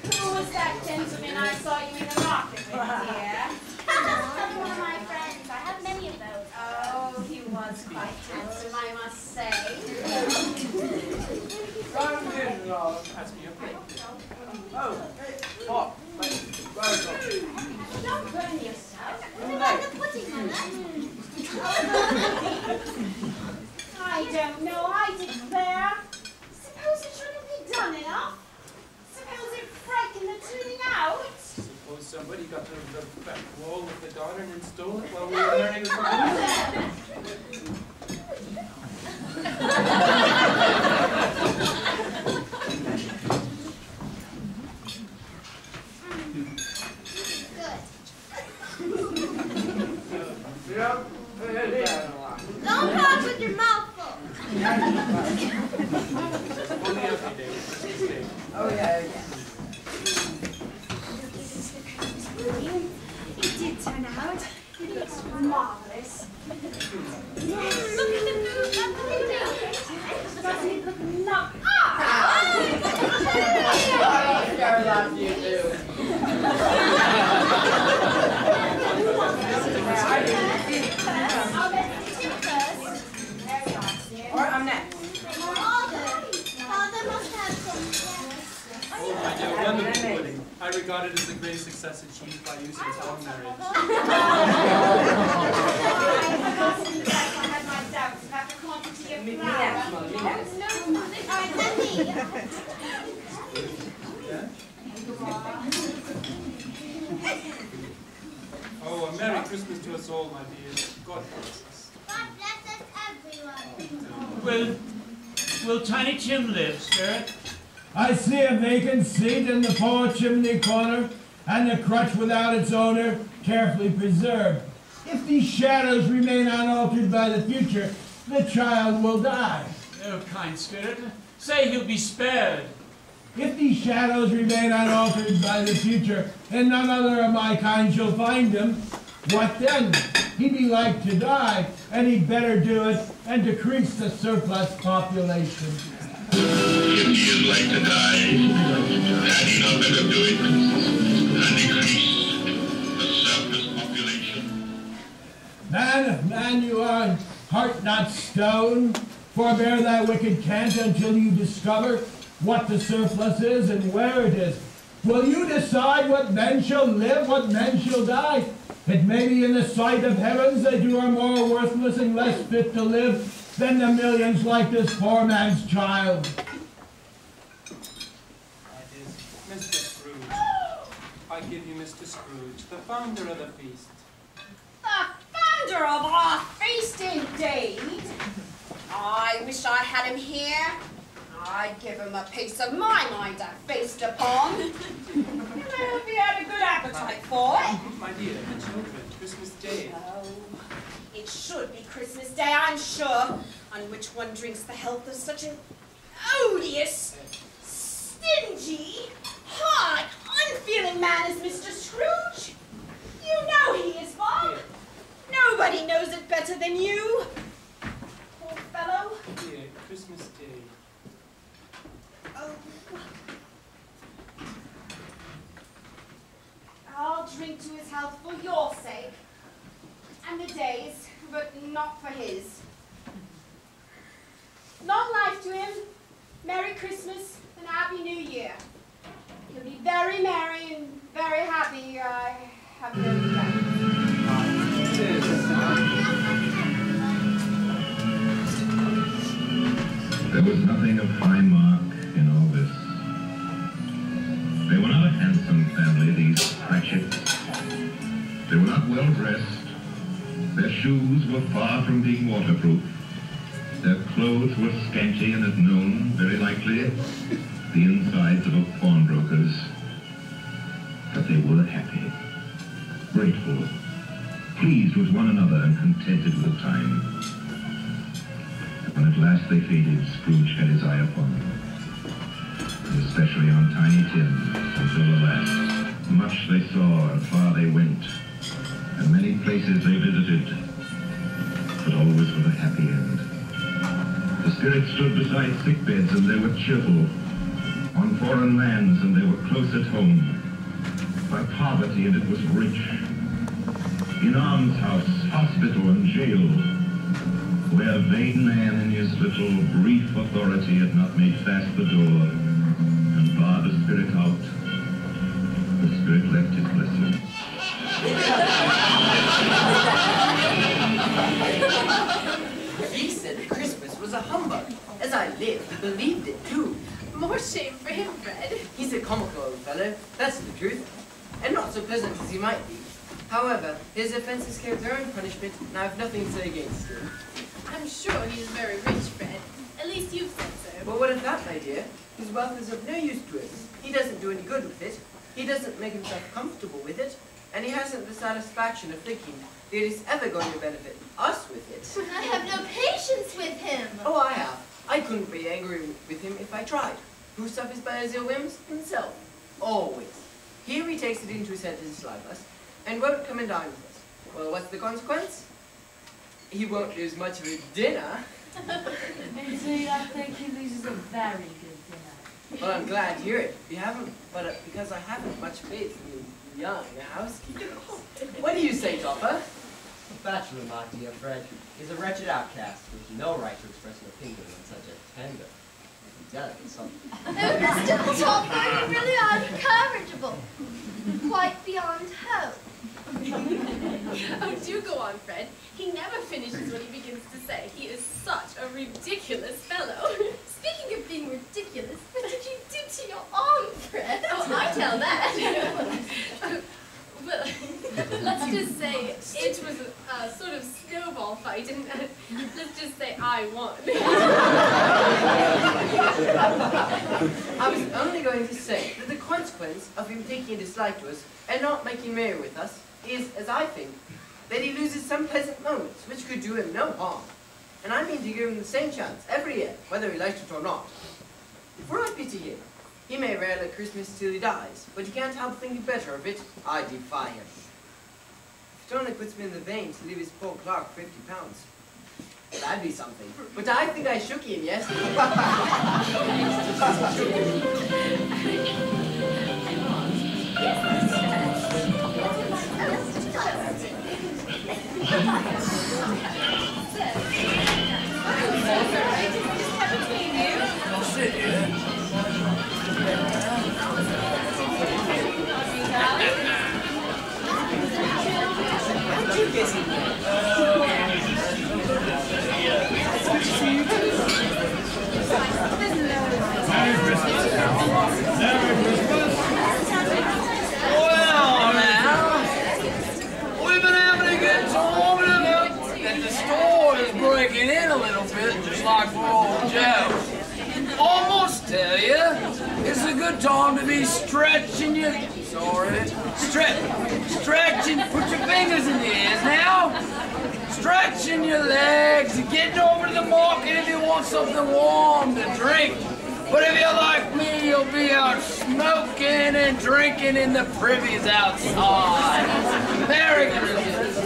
Who was that gentleman I saw you in the market with, dear? One of my friends. I have many of those. Oh, he was quite handsome, I must say. Pass me a plate. Oh, hot. Don't burn yourself. What about the pudding, Mother? I don't know, I declare. Suppose it shouldn't be done enough. Suppose it frightened the tuning out. Suppose somebody got to the back wall with the daughter and stole it while we were learning the Don't talk with your mouth full. Oh, yeah. It did turn out. It looks wonderful. Look at the food at the window. Doesn't it look lovely? I'm next. Father must have some. Oh, my dear, wonderful pudding. I regard it as the greatest success achieved by you since our marriage. I had my doubts about the quantity of Oh, a Merry Christmas to us all, my dear. God bless us. God bless us, everyone. Will Tiny Tim live, Spirit? I see a vacant seat in the far chimney corner, and the crutch without its owner, carefully preserved. If these shadows remain unaltered by the future, the child will die. Oh, kind Spirit, say he'll be spared. If these shadows remain unaltered by the future, and none other of my kind shall find him, what then? He'd be like to die, and he'd better do it and decrease the surplus population. If he is like to die, had he not better do it and decrease the surplus population? Man, if man you are, heart not stone, forbear thy wicked cant until you discover what the surplus is and where it is. Will you decide what men shall live, what men shall die? It may be in the sight of heavens that you are more worthless and less fit to live than the millions like this poor man's child. That is Mr. Scrooge. I give you Mr. Scrooge, the founder of the feast. The founder of our feast, indeed. I wish I had him here. I'd give him a piece of my mind to feast upon. I hope he had a good appetite for it. My dear, the children, Christmas Day. Oh, it should be Christmas Day, I'm sure, on which one drinks the health of such an odious, stingy, hard, unfeeling man as Mr. Scrooge. You know he is, Bob. Nobody knows it better than you. Poor fellow. Dear, Christmas Day. Oh. I'll drink to his health for your sake, and the day's, but not for his. Long life to him, Merry Christmas and Happy New Year. He'll be very merry and very happy, I have no doubt. There was nothing of high mark in all this. They were not a handsome family, these Cratchits. They were not well dressed. Their shoes were far from being waterproof. Their clothes were scanty and at noon, very likely, the insides of a pawnbroker's. But they were happy, grateful, pleased with one another and contented with the time. When at last they faded, Scrooge had his eye upon them, and especially on Tiny Tim, until the last. Much they saw and far they went, and many places they visited, but always with a happy end. The spirits stood beside sick beds, and they were cheerful. On foreign lands, and they were close at home. By poverty, and it was rich. In almshouse, hospital, and jail, where vain man in his little brief authority had not made fast the door and barred the spirit out, the spirit left his blessing. He said Christmas was a humbug. As I lived, he believed it too. More shame for him, Fred. He's a comical old fellow, that's the truth. And not so pleasant as he might be. However, his offenses carried their own punishment, and I have nothing to say against him. I'm sure he is very rich, Fred. At least you've said so. But what of that, my dear? His wealth is of no use to him. He doesn't do any good with it. He doesn't make himself comfortable with it. And he hasn't the satisfaction of thinking that he's ever going to benefit us with it. I have no patience with him. Oh, I have. I couldn't be angry with him if I tried. Who suffers by his ill whims? Himself. Always. Here he takes it into his head to dislike us, and won't come and dine with us. Well, what's the consequence? he won't lose much of his dinner. Indeed, I think he loses a very good dinner. Well, I'm glad to hear it. You haven't, but because I haven't much faith in you young housekeeper. What do you say, Topper? A bachelor, my dear Fred, is a wretched outcast with no right to express an opinion on such a tender and delicate subject. Oh, Mr. Topper, you really are incorrigible. Quite beyond hope. Oh, do go on, Fred. He never finishes what he begins to say. He is such a ridiculous fellow. Speaking of being ridiculous, what did you do to your arm, Fred? Oh, I tell that. Well, let's just say it was a sort of snowball fight, and let's just say I won. I was only going to say that the consequence of him taking a dislike to us and not making merry with us is, as I think, that he loses some pleasant moments which could do him no harm. And I mean to give him the same chance every year, whether he likes it or not. For I pity him. He may rail at Christmas till he dies, but he can't help thinking better of it. I defy him. If it only puts me in the vein to leave his poor clerk £50. That'd be something. But I think I shook him yesterday. Don't sit here. Well, now, we've been having a good time and the store is breaking in a little bit, just like for old Joe. Almost tell you, it's a good time to be stretching your, stretching, put your fingers in your ears now. Stretching your legs and getting over to the market if you want something warm to drink. But if you're like me, you'll be out smoking and drinking in the privies outside. Merry Christmas.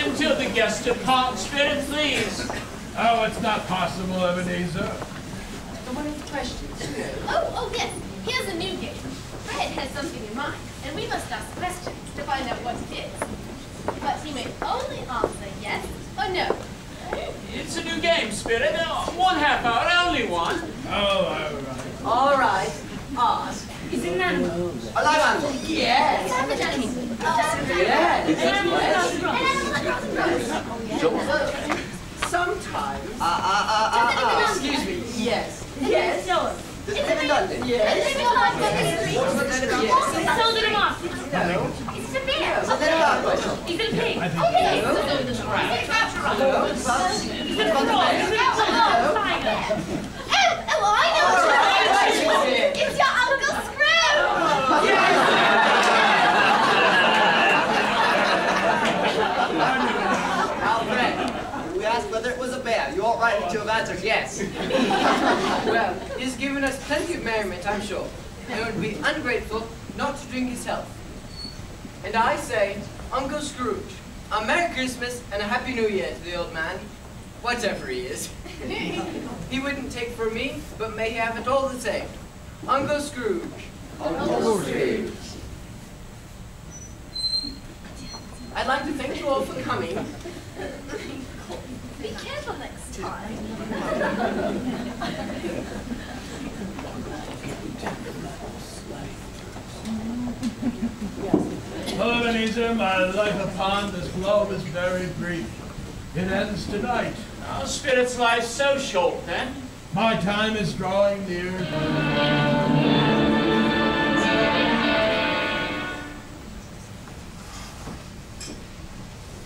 Until the guest departs, Spirit, please. Oh, it's not possible, Ebenezer. Someone has questions. Oh, yes. Here's a new game. Fred has something in mind, and we must ask questions to find out what it is. But he may only answer yes or no. It's a new game, Spirit. 1/2 hour, only one. Oh, all right. Ask. Is it an animal? A live animal? Yes. Sometimes. Excuse me. Yes. Yes. Does it live in London? Yes. Does it live in London? Yes. Sold it him off. No. Is it a bear? Is it a dog? Is it a pig? Okay. Is it a giraffe? No. Is it a frog? Is it a tiger? Oh, I know what it is. It's your Uncle Scrooge. Alfred, we asked whether it was a bear. You ought rightly to have answered yes. Well, he's given us plenty of merriment, I'm sure. And it would be ungrateful not to drink his health. And I say, Uncle Scrooge, a Merry Christmas and a Happy New Year to the old man, whatever he is. He wouldn't take from me, but may he have it all the same. Uncle Scrooge. Uncle Scrooge. I'd like to thank you all for coming. Be careful next time. Hello, Ebenezer. My life upon this globe is very brief. It ends tonight. Our spirit's life so short, then. My time is drawing near.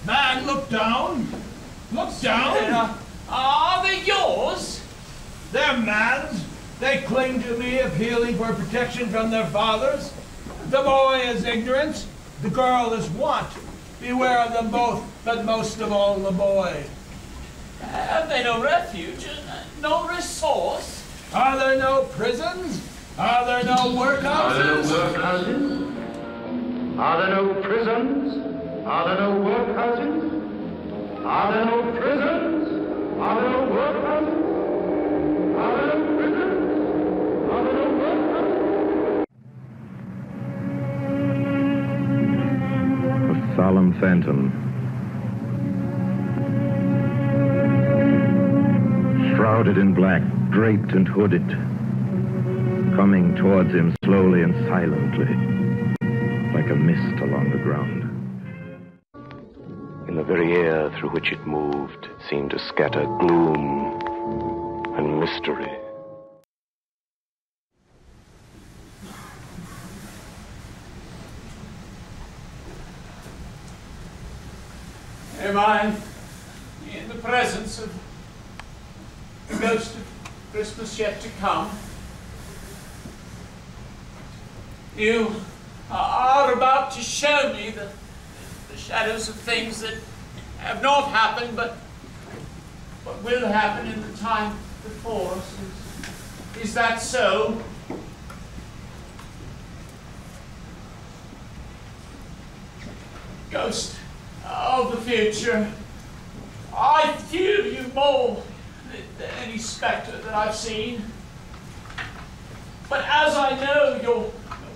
Man, look down. Look down. Are they yours? They're man's. They cling to me, appealing for protection from their fathers. The boy is ignorance. The girl is want. Beware of them both, but most of all the boy. Have they no refuge, no resource? Are there no prisons? Are there no workhouses? Are there no workhouses? Are there no prisons? Are there no workhouses? Are there no prisons? Are there no workhouses? Are there no prisons? Are there no workhouses? A solemn phantom, shrouded in black, draped and hooded, coming towards him slowly and silently, like a mist along the ground. In the very air through which it moved seemed to scatter gloom and mystery. Am I in the presence of the ghost of Christmas yet to come? You are about to show me the shadows of things that have not happened, but will happen in the time before us. Is that so? Ghost of the future, I fear you more than any spectre that I've seen. But as I know your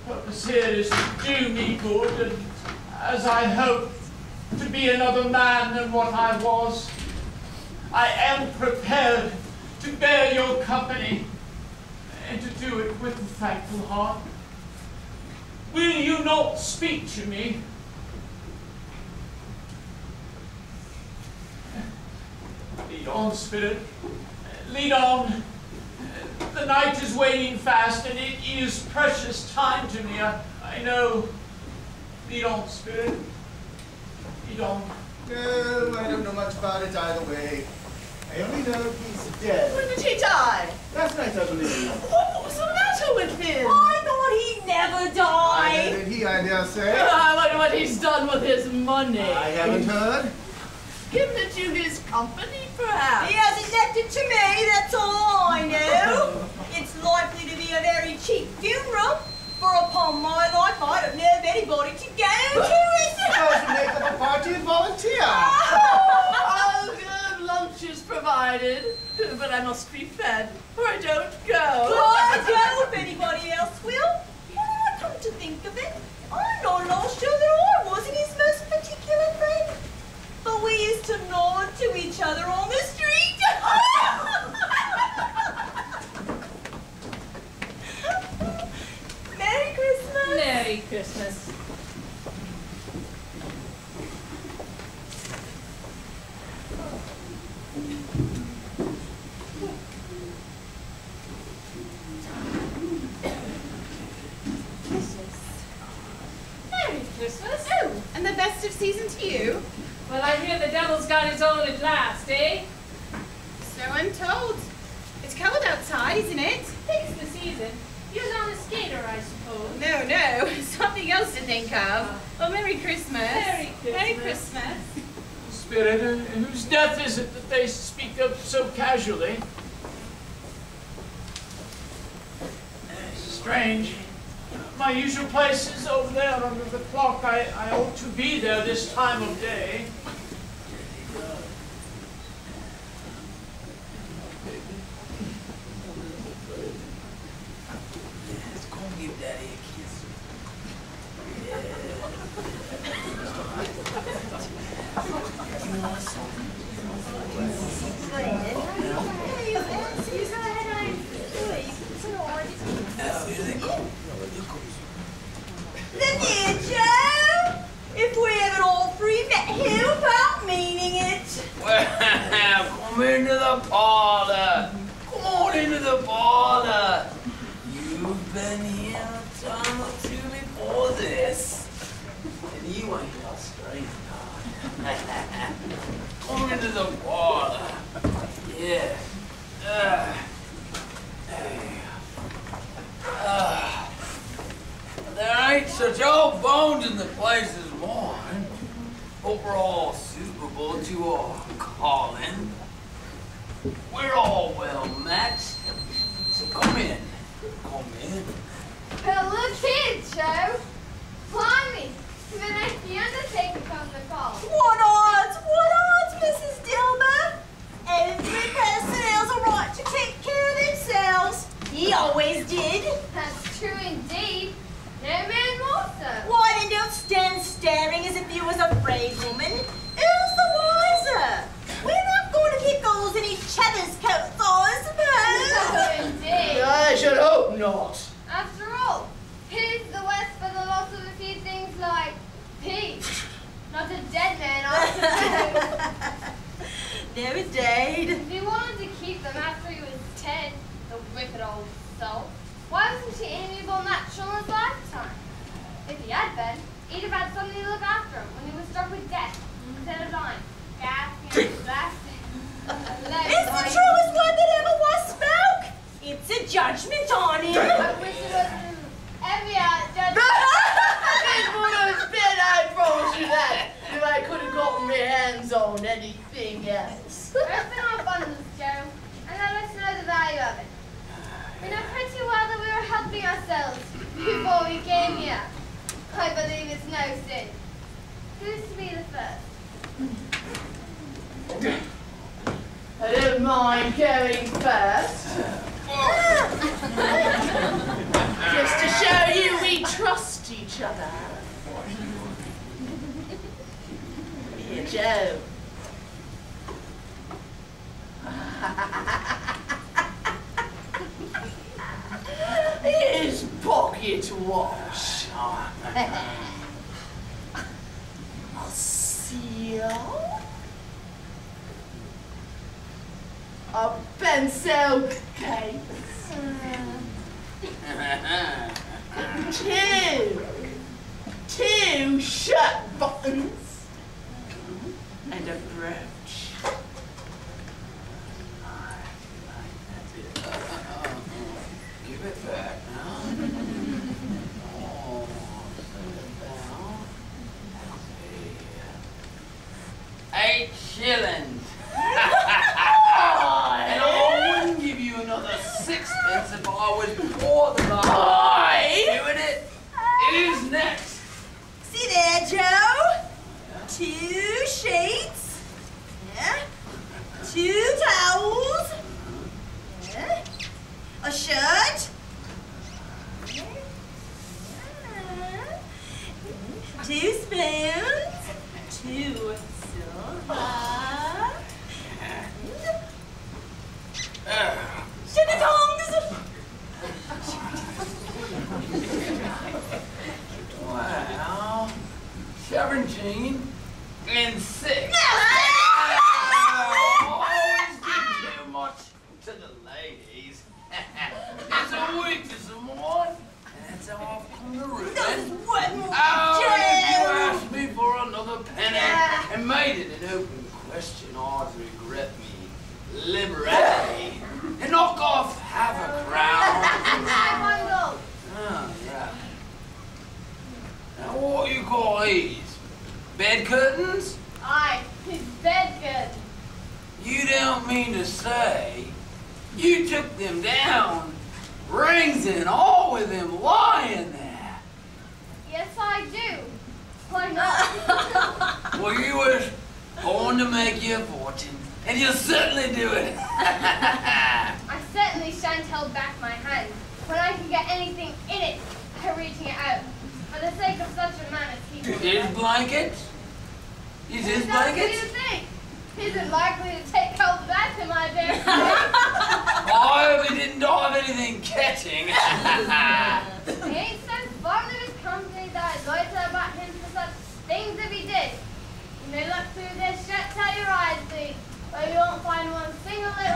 purpose here is to do me good, and as I hope to be another man than what I was, I am prepared to bear your company and to do it with a thankful heart. Will you not speak to me? Lead on, Spirit. Lead on. The night is waning fast, and it is precious time to me. I know. Lead on, Spirit. Lead on. No, I don't know much about it either way. I only know he's dead. When did he die? Last night, I believe. What was the matter with him? I thought he never died. Neither did he, I dare say. I wonder what he's done with his money. I haven't heard. Given it to his company, perhaps. He hasn't left it to me, that's all I know. It's likely to be a very cheap funeral, for upon my life I don't know of anybody to go to. Suppose we make up a party and volunteer. Oh, good lunch is provided, but I must be fed, or I don't go. Well, I go if anybody else will. When I come to think of it, I'm not at all sure that I wasn't his most particular friend. But we used to nod to each other on the street. Merry Christmas. Merry Christmas. Merry Christmas. Oh, and the best of season to you. Well, I hear the devil's got his own at last, eh? So I'm told. It's cold outside, isn't it? Takes the season. You're not a skater, I suppose. No, something else to think of. Well, Merry Christmas. Merry Christmas. Merry Christmas. Spirit, whose death is it that they speak of so casually? Strange. My usual place is over there under the clock. I ought to be there this time of day. Let's go and give Daddy a kiss. Yeah. the parlor. Come on into the parlor. You've been here a time or two before this. And you ain't no stranger. Come into the parlor. Yeah. There ain't such old bones in the place as mine. Hope we're all suitable to our calling. We're all well matched. So come in. Come in. Well, look here, Joe. Blimey, even if the undertaker comes to call. What odds, Mrs. Dilber? Every person has a right to take care of themselves. He always did. That's true indeed. No man more so. Why then don't stand staring as if you was afraid, woman. Who's the wiser? We're not going to keep holes in each other's coats, I suppose. No, indeed. I should hope not. After all, who's the West for the loss of a few things like peace? Not a dead man, I suppose. No, indeed. If he wanted to keep them after he was 10, the wicked old soul, why wasn't he amiable and natural in his lifetime? If he had been, he'd have had somebody to look after him when he was struck with death, instead of dying, gasping and blasting. It's the truest word that ever was spoke. It's a judgment on him. I wish it was every judgment. It would have been, I promise you that, if I could have gotten my hands on anything else. There's been our abundance, Joe, and let us know the value of it. We know pretty well that we were helping ourselves before we came here. I believe it's no sin. Who's to be the first? I don't mind going first. Just to show you we trust each other. Here, Joe. Here's pocket watch. A seal. A pencil case. Two shirt buttons. And a brooch. Give it back now. Oh, set it down. 8 shillings. And I wouldn't give you another 6pence if I was before the bar. Doing it. Who's next? See there, Joe? 2 sheets. Yeah. 2 towels. Yeah. A shirt. 2 spoons. 2 silver. Sugar tongs. Wow. 17 and 6. Always give too much to the ladies. It's a week to someone, and that's how I've come to root. If you asked me for another penny and made it an open question, I'd regret me liberality and knock off half a crown. Oh, yeah. Now, what you call these? Bed curtains? Aye, his bed curtains. You don't mean to say you took them down, rings and all, with them lying there? Yes, I do. Why not? Well, you were born to make your fortune, and you'll certainly do it. I certainly shan't hold back my hand when I can get anything in it by reaching it out, for the sake of such a man as he. His blanket? Is his blanket? What do you think? Isn't likely to take hold of that him, I dare say. I hope he didn't die of anything catching. He ain't so fond of his company that I'd loiter about him for such things if he did. You may look through this shirt till your eyes bleed, but you won't find one single little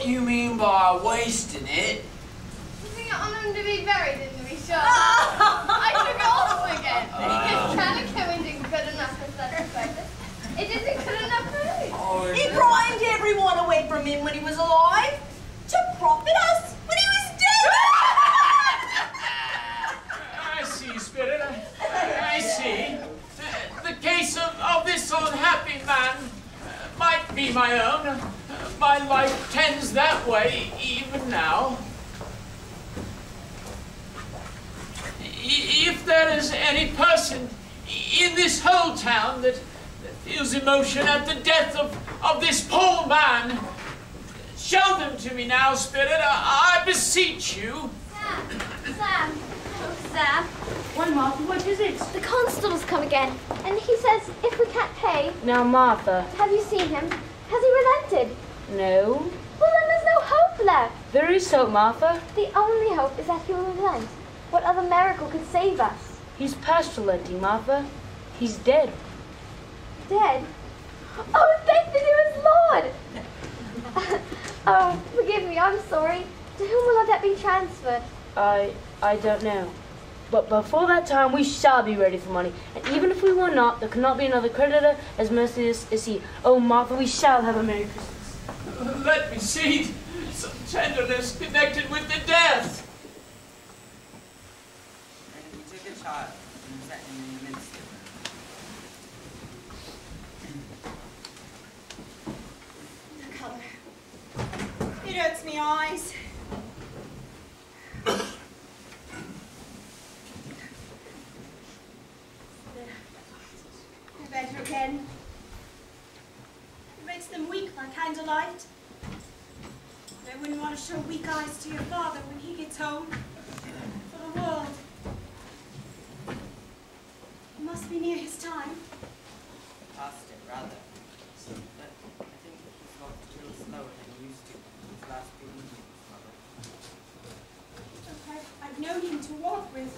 you mean by wasting it. Putting it on him to be buried, didn't we, Sean? I took it off again. His calico isn't good enough for such a purpose. It isn't good enough for me. He frightened everyone away from him when he was alive, to profit us when he was dead. I see, Spirit. I see. The case of this unhappy man might be my own. My life tends that way even now. If there is any person in this whole town that feels emotion at the death of this poor man, show them to me now, Spirit. I beseech you. Sam. Oh, Sam. Why, Martha, what is it? The constable's come again, and he says if we can't pay... Now, Martha. Have you seen him? Has he relented? No. Well, then there's no hope left. There is hope, Martha. The only hope is that he will relent. What other miracle could save us? He's past relenting, Martha. He's dead. Dead? Oh, thank the dearest Lord! Oh, forgive me, I'm sorry. To whom will our debt be transferred? I don't know. But before that time, we shall be ready for money. And even if we were not, there cannot be another creditor as merciless as he. Oh, Martha, we shall have a Merry Christmas. Let me see some tenderness connected with the death. And he took a child and set him in the midst of them. The colour. It hurts me eyes. They're better again. It makes them weak by candlelight. I wouldn't want to show weak eyes to your father when he gets home. For the world. It must be near his time. Past it, rather. But I think he's walked a little slower than he used to these last few evenings, Mother. I've known him to walk with.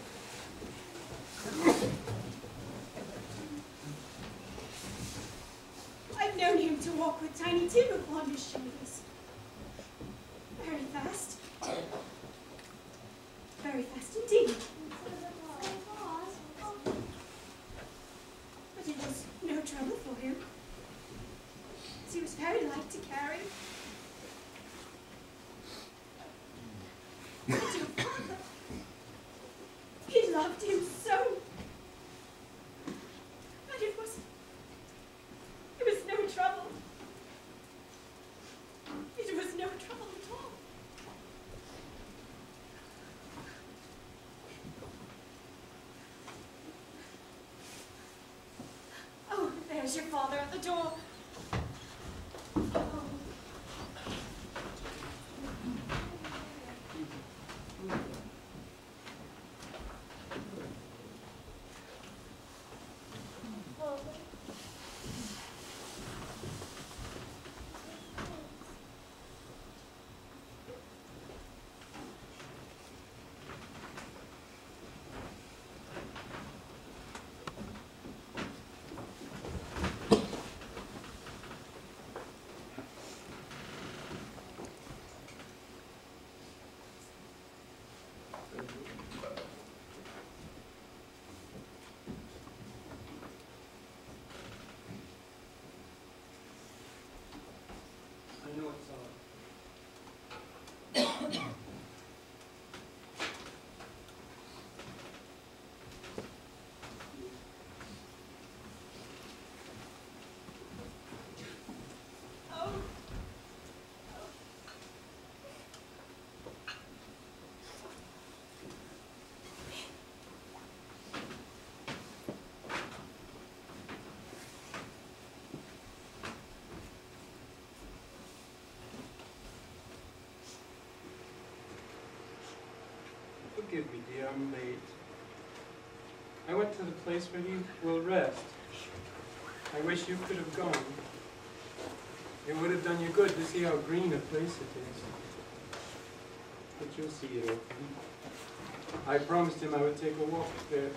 I've known him to walk with Tiny Tim upon his shoulders. Very fast. Very fast indeed. But it was no trouble for him, as he was very light to carry. But your father, he loved him so. But it was no trouble. It was no trouble at all. Oh, there's your father at the door. I know it's all. Forgive me, dear, I'm late. I went to the place where he will rest. I wish you could have gone. It would have done you good to see how green a place it is. But you'll see it often. I promised him I would take a walk there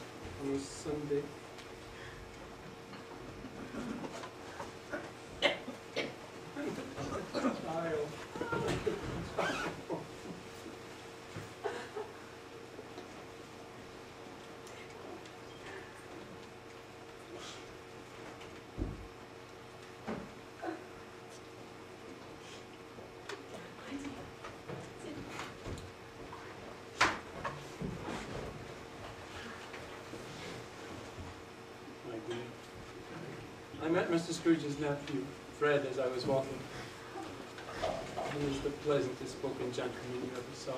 on a Sunday. Child. met Mr. Scrooge's nephew, Fred, as I was walking. He was the pleasantest spoken gentleman you ever saw.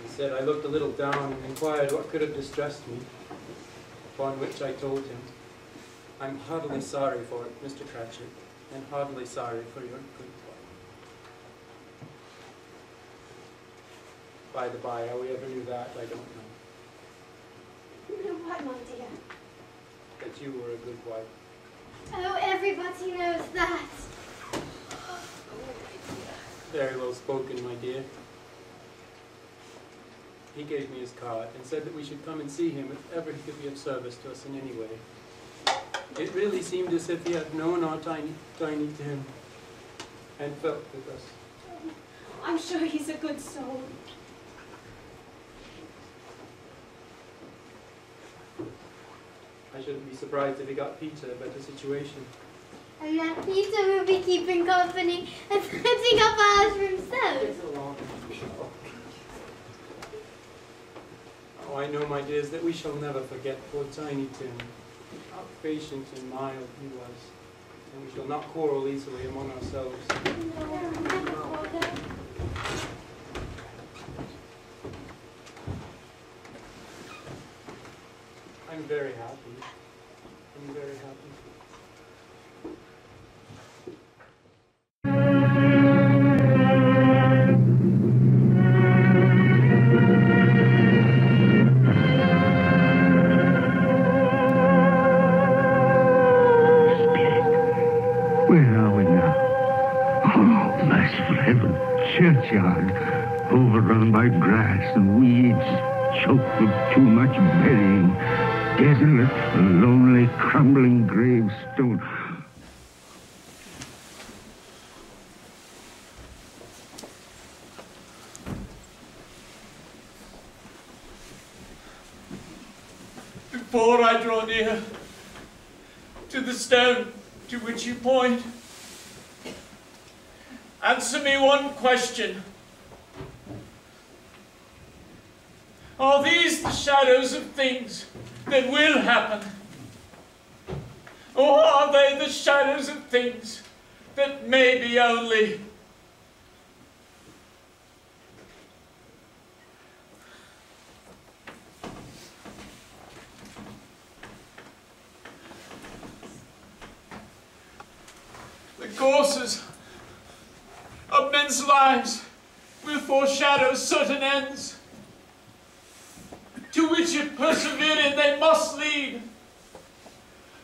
He said I looked a little down and inquired what could have distressed me, upon which I told him, I'm heartily sorry for it, Mr. Cratchit, and heartily sorry for your good wife. By the by, how we ever knew that, I don't know. You know what, my dear? That you were a good wife. Oh, everybody knows that. Very well spoken, my dear. He gave me his card and said that we should come and see him if ever he could be of service to us in any way. It really seemed as if he had known our tiny Tim and felt with us. I'm sure he's a good soul. I shouldn't be surprised if he got Peter a better situation. And that Peter will be keeping company and setting up ours for himself. Oh, I know, my dears, that we shall never forget poor Tiny Tim. How patient and mild he was. And we shall not quarrel easily among ourselves. I'm very happy. I'm very happy. Where are we now? Oh, merciful heaven. Churchyard, overrun by grass and weeds, choked with too much burying. Desolate, lonely, crumbling gravestone. Before I draw near to the stone to which you point, answer me one question. Are these the shadows of things that will happen? Or are they the shadows of things that may be only? The courses of men's lives will foreshadow certain ends, to which if persevered in they must lead.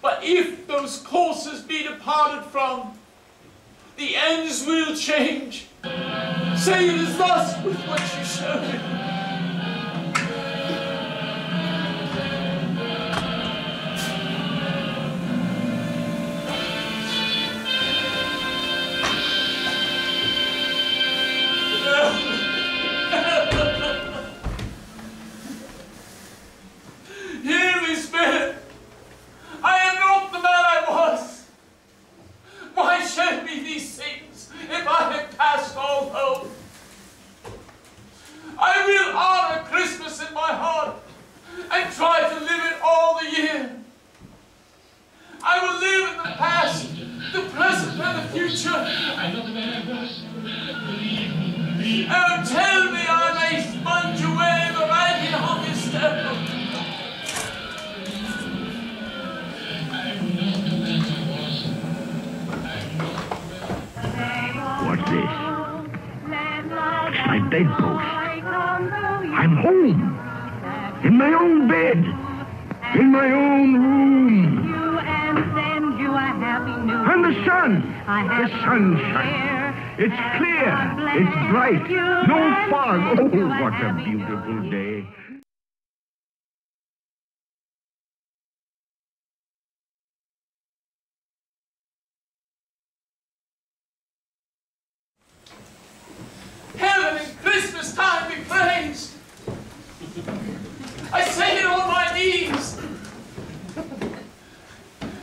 But if those courses be departed from, the ends will change. Say it is thus with what you showed me. Hear me, Spirit. I am not the man I was. Why show me these things if I have passed all hope? I will honor Christmas in my heart and try to live it all the year. I will live in the past, the present, and the future. Oh, tell me I may sponge away the writing on this stone. What's this? It's my bedpost. I'm home. In my own bed. In my own room. And the sun. The sunshine. It's clear. It's bright. No fog. Oh, what a beautiful day. Heaven in Christmas time be praised. I say it on my knees.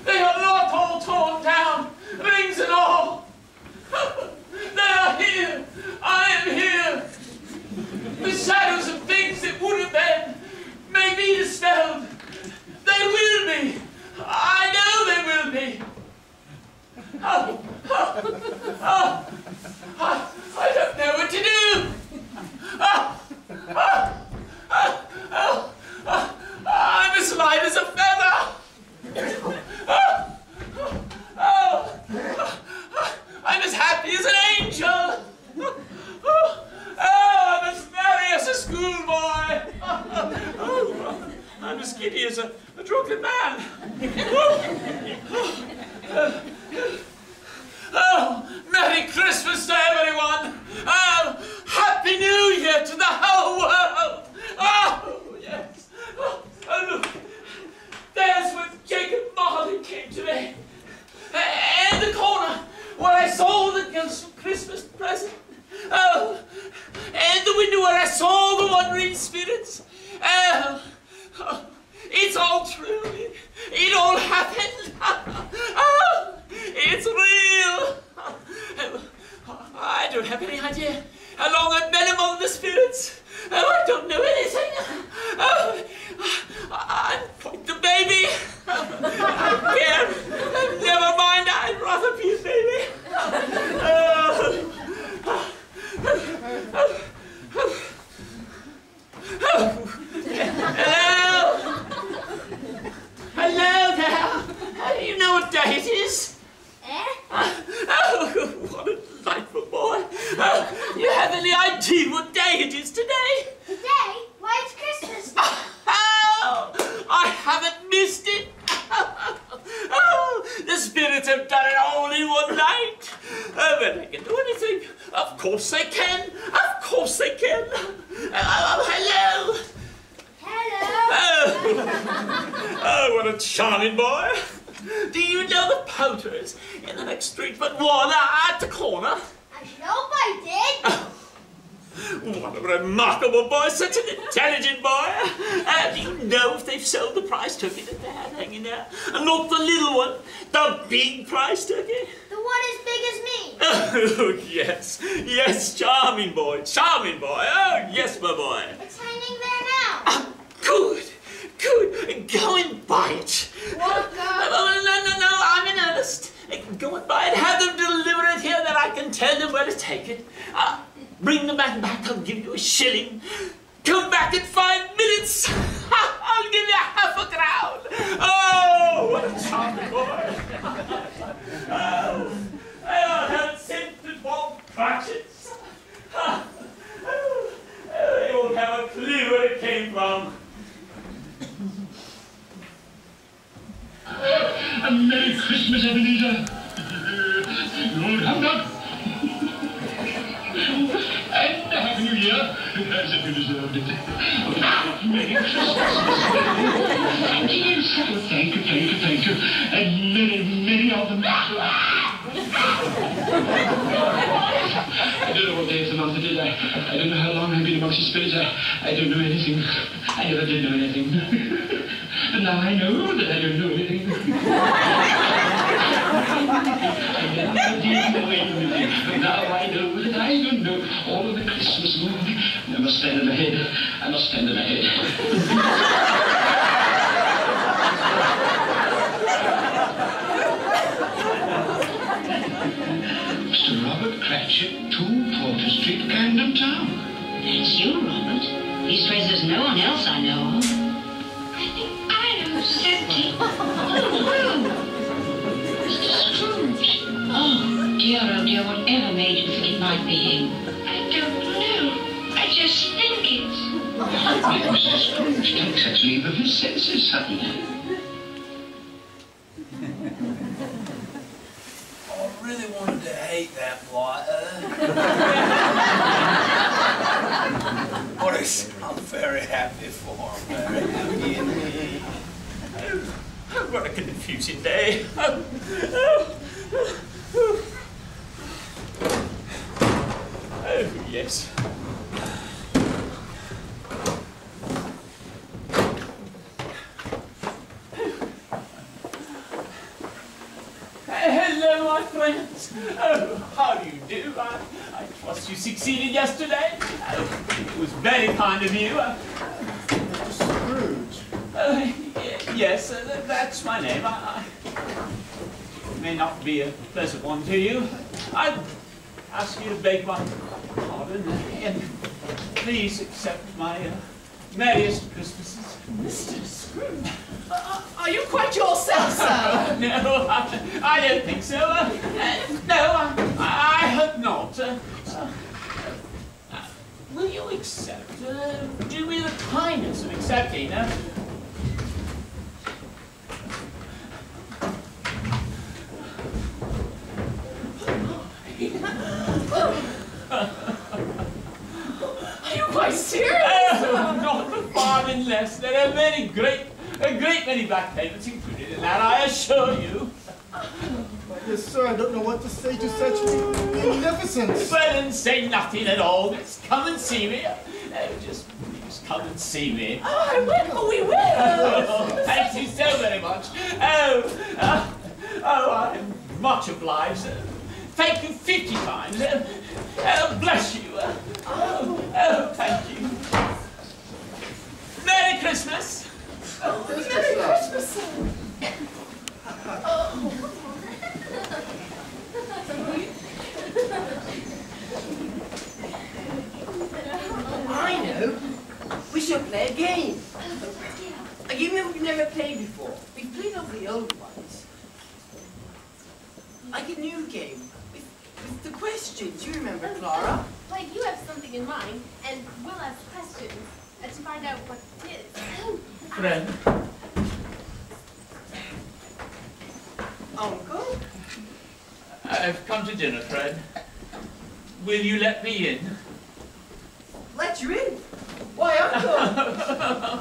They are not all torn down, rings and all. They are here. I am here. The shadows of things that would have been as giddy as a drunken man. Oh, Merry Christmas to everyone! Oh, Happy New Year to the whole world! Oh, yes! Oh, look, there's where Jacob Marley came to me. In the corner where I saw the Christmas present. Oh, in the window where I saw the wandering spirits. Oh, it's all true. It all happened. Oh, it's real. I don't have any idea how long I've been among the spirits. Oh, I don't know anything. Oh, I'm quite the baby. Yeah, never mind. I'd rather be a baby. Hello. Hello there. How do you know what day it is? Oh, what a delightful boy. You have any idea what day it is today? Today? Why, it's Christmas. Oh, I haven't missed it. Oh, the spirits have done it all in one night. But they can do anything. Of course they can. Of course they can. Oh, hello. Hello. Oh, what a charming boy. Do you know the Poters in the next street but one at the corner? I hope I did. What a remarkable boy, such an intelligent boy. Do you know if they've sold the prize turkey that they had hanging there? And not the little one, the big prize turkey? The one as big as me. Oh, yes. Yes, charming boy, charming boy. Oh, yes, my boy. It's hanging there now. Good. Good. Go and buy it. What? No, I'm in earnest. Go and buy it. Have them deliver it here that I can tell them where to take it. Bring the man back. I'll give you a shilling. Come back in 5 minutes. I'll give you half a crown. Oh, what a charming boy. Oh, I have scented bomb crutches. They won't have a clue where it came from. A Merry Christmas, Ebenezer. Lord Hamlet. And a Happy New Year, as if you deserved it. Merry Christmas. Yes, thank you. And many of them. I don't know what day of the month it is. I don't know how long I've been amongst the spirits. I don't know anything. I never did know anything. And now I know that I don't know anything. I never did know anything. Now I know that I don't know all of the Christmas morning. I must stand on ahead. Mr. Robert Cratchit, 2 Porter Street, Camden Town. That's you, Robert. Leastways, there's no one else I know of. Mr. Scrooge. Oh, dear, whatever made you think it might be him? I don't know. I just think it's... Mr. Scrooge takes such leave of his senses suddenly. I really wanted to hate that blighter. But I'm very happy for him. Very happy. What a confusing day. Oh, yes. Hello, my friends. Oh, how do you do? I trust you succeeded yesterday. It was very kind of you. Mr. Scrooge. Yes, that's my name. It may not be a pleasant one to you. I ask you to beg my pardon and please accept my merriest Christmases. Mr. Scrooge, are you quite yourself, sir? No, I don't think so. No, I hope not. Will you accept? Do me the kindness of accepting serious? Oh, not a farthing less. There are a great many back payments included in that, I assure you. Yes, sir, I don't know what to say to such magnificence. Well, then say nothing at all. Just come and see me. Just please come and see me. Oh, I will. We will. Oh, thank you so very much. I'm much obliged. Thank you 50 times. Bless you. Thank you. Merry Christmas. Merry Christmas. I know. We shall play a game. A game that we've never played before. We've played all the old ones. Like a new game with the questions. You remember, Clara? Like you have something in mind, and we'll ask questions to find out what it is. Friend. Uncle? I've come to dinner, Fred. Will you let me in? Let you in? Why, Uncle?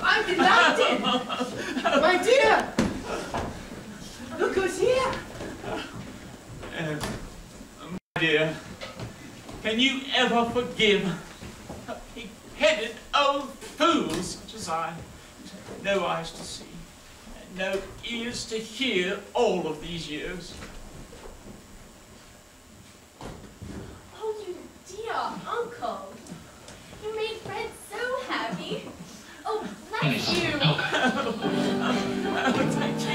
I'm delighted. My dear. Look who's here. My dear, can you ever forgive a pig-headed old fool such as I? No eyes to see, and no ears to hear all of these years. Oh, you dear uncle. You made Fred so happy. Oh, bless you. Thank you.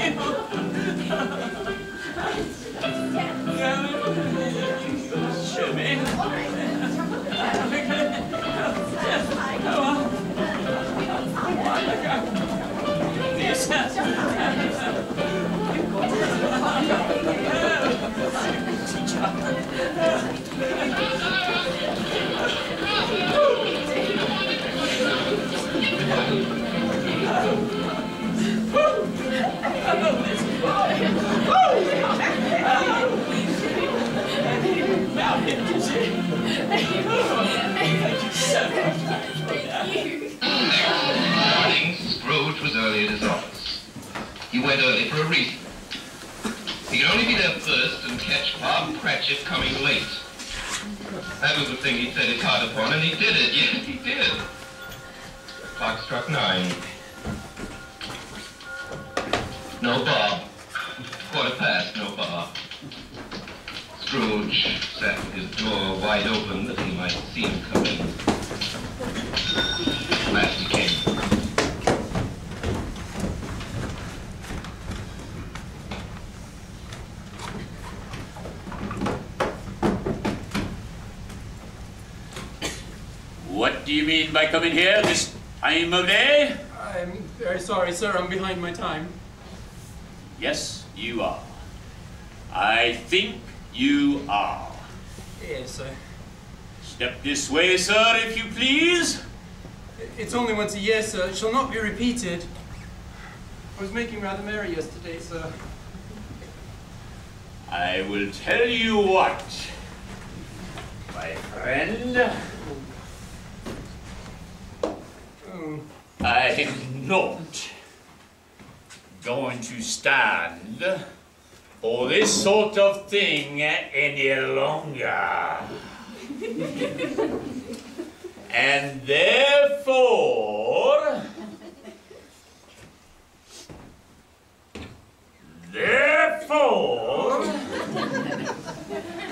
Show me. Morning, Scrooge was early at his office. He went early for a reason. He could only be there first and catch Bob Cratchit coming late. That was the thing he set his heart upon, and he did it. Yes, he did. The clock struck 9. No Bob. 1:15, no Bob. Scrooge sat with his door wide open that he might see him come in. At last he came. What do you mean by coming here this time of day? I'm very sorry, sir. I'm behind my time. Yes, you are. I think you are. Yes, sir. Step this way, sir, if you please. It's only once a year, sir. It shall not be repeated. I was making rather merry yesterday, sir. I will tell you what, my friend. I'm not going to stand for this sort of thing any longer. And therefore,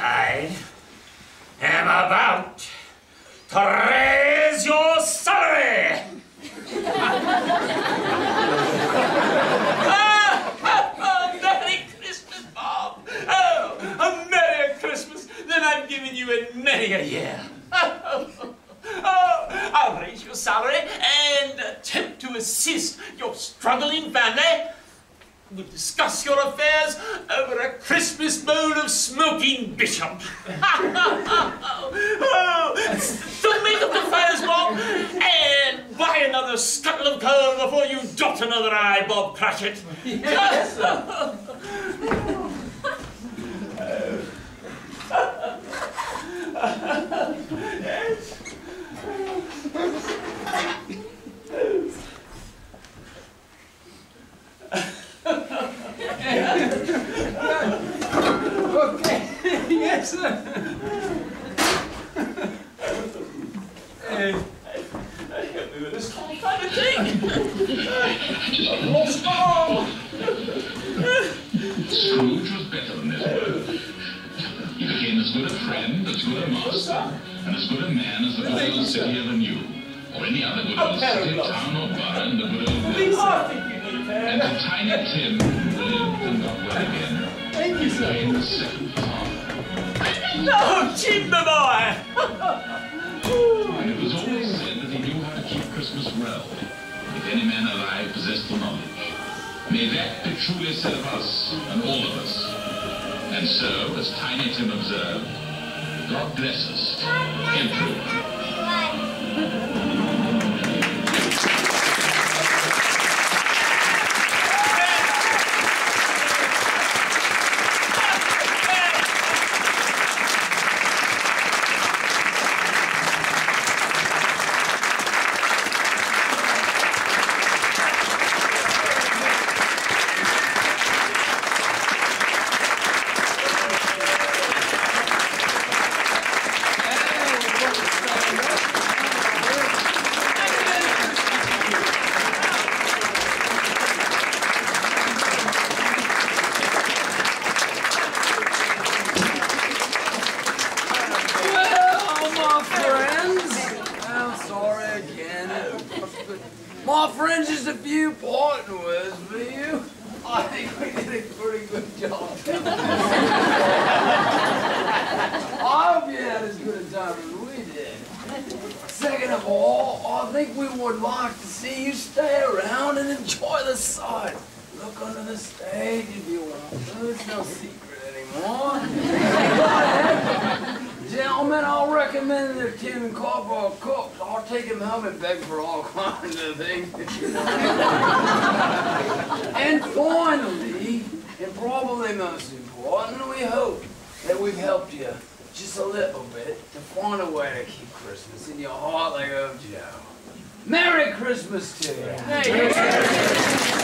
I am about to raise your salary. Merry Christmas, Bob. Oh, a Merry Christmas. Then I've given you a many a year. I'll raise your salary and attempt to assist your struggling family. We'll discuss your affairs over a Christmas bowl of smoking bishop. So make up the fires, Bob, and buy another scuttle of coal before you dot another I, Bob Cratchit. Yes, sir. Yes. doing this kind of thing. I've lost my arm. Scrooge was better than his word. He became as good a friend, as good a master, and as good a man as the good old city ever knew, or any other good old city, town, or borough in the good old days. And the tiny Tim lived and got well again. Thank you, sir. In the second part. No, Timber boy! And it was always said that he knew how to keep Christmas well, if any man alive possessed the knowledge. May that be truly said of us, and all of us. And so, as Tiny Tim observed, God bless us, everyone. My friends, just a few parting words for you. I think we did a pretty good job. I hope you had as good a time as we did. Second of all, I think we would like to see you stay around and enjoy the sight. Look under the stage if you want to. It's no secret anymore. Gentlemen, I'll recommend the tin cup or cooks. I'll take him home and beg for all kinds of things. And finally, and probably most important, we hope that we've helped you just a little bit to find a way to keep Christmas in your heart like old Joe. Merry Christmas to you.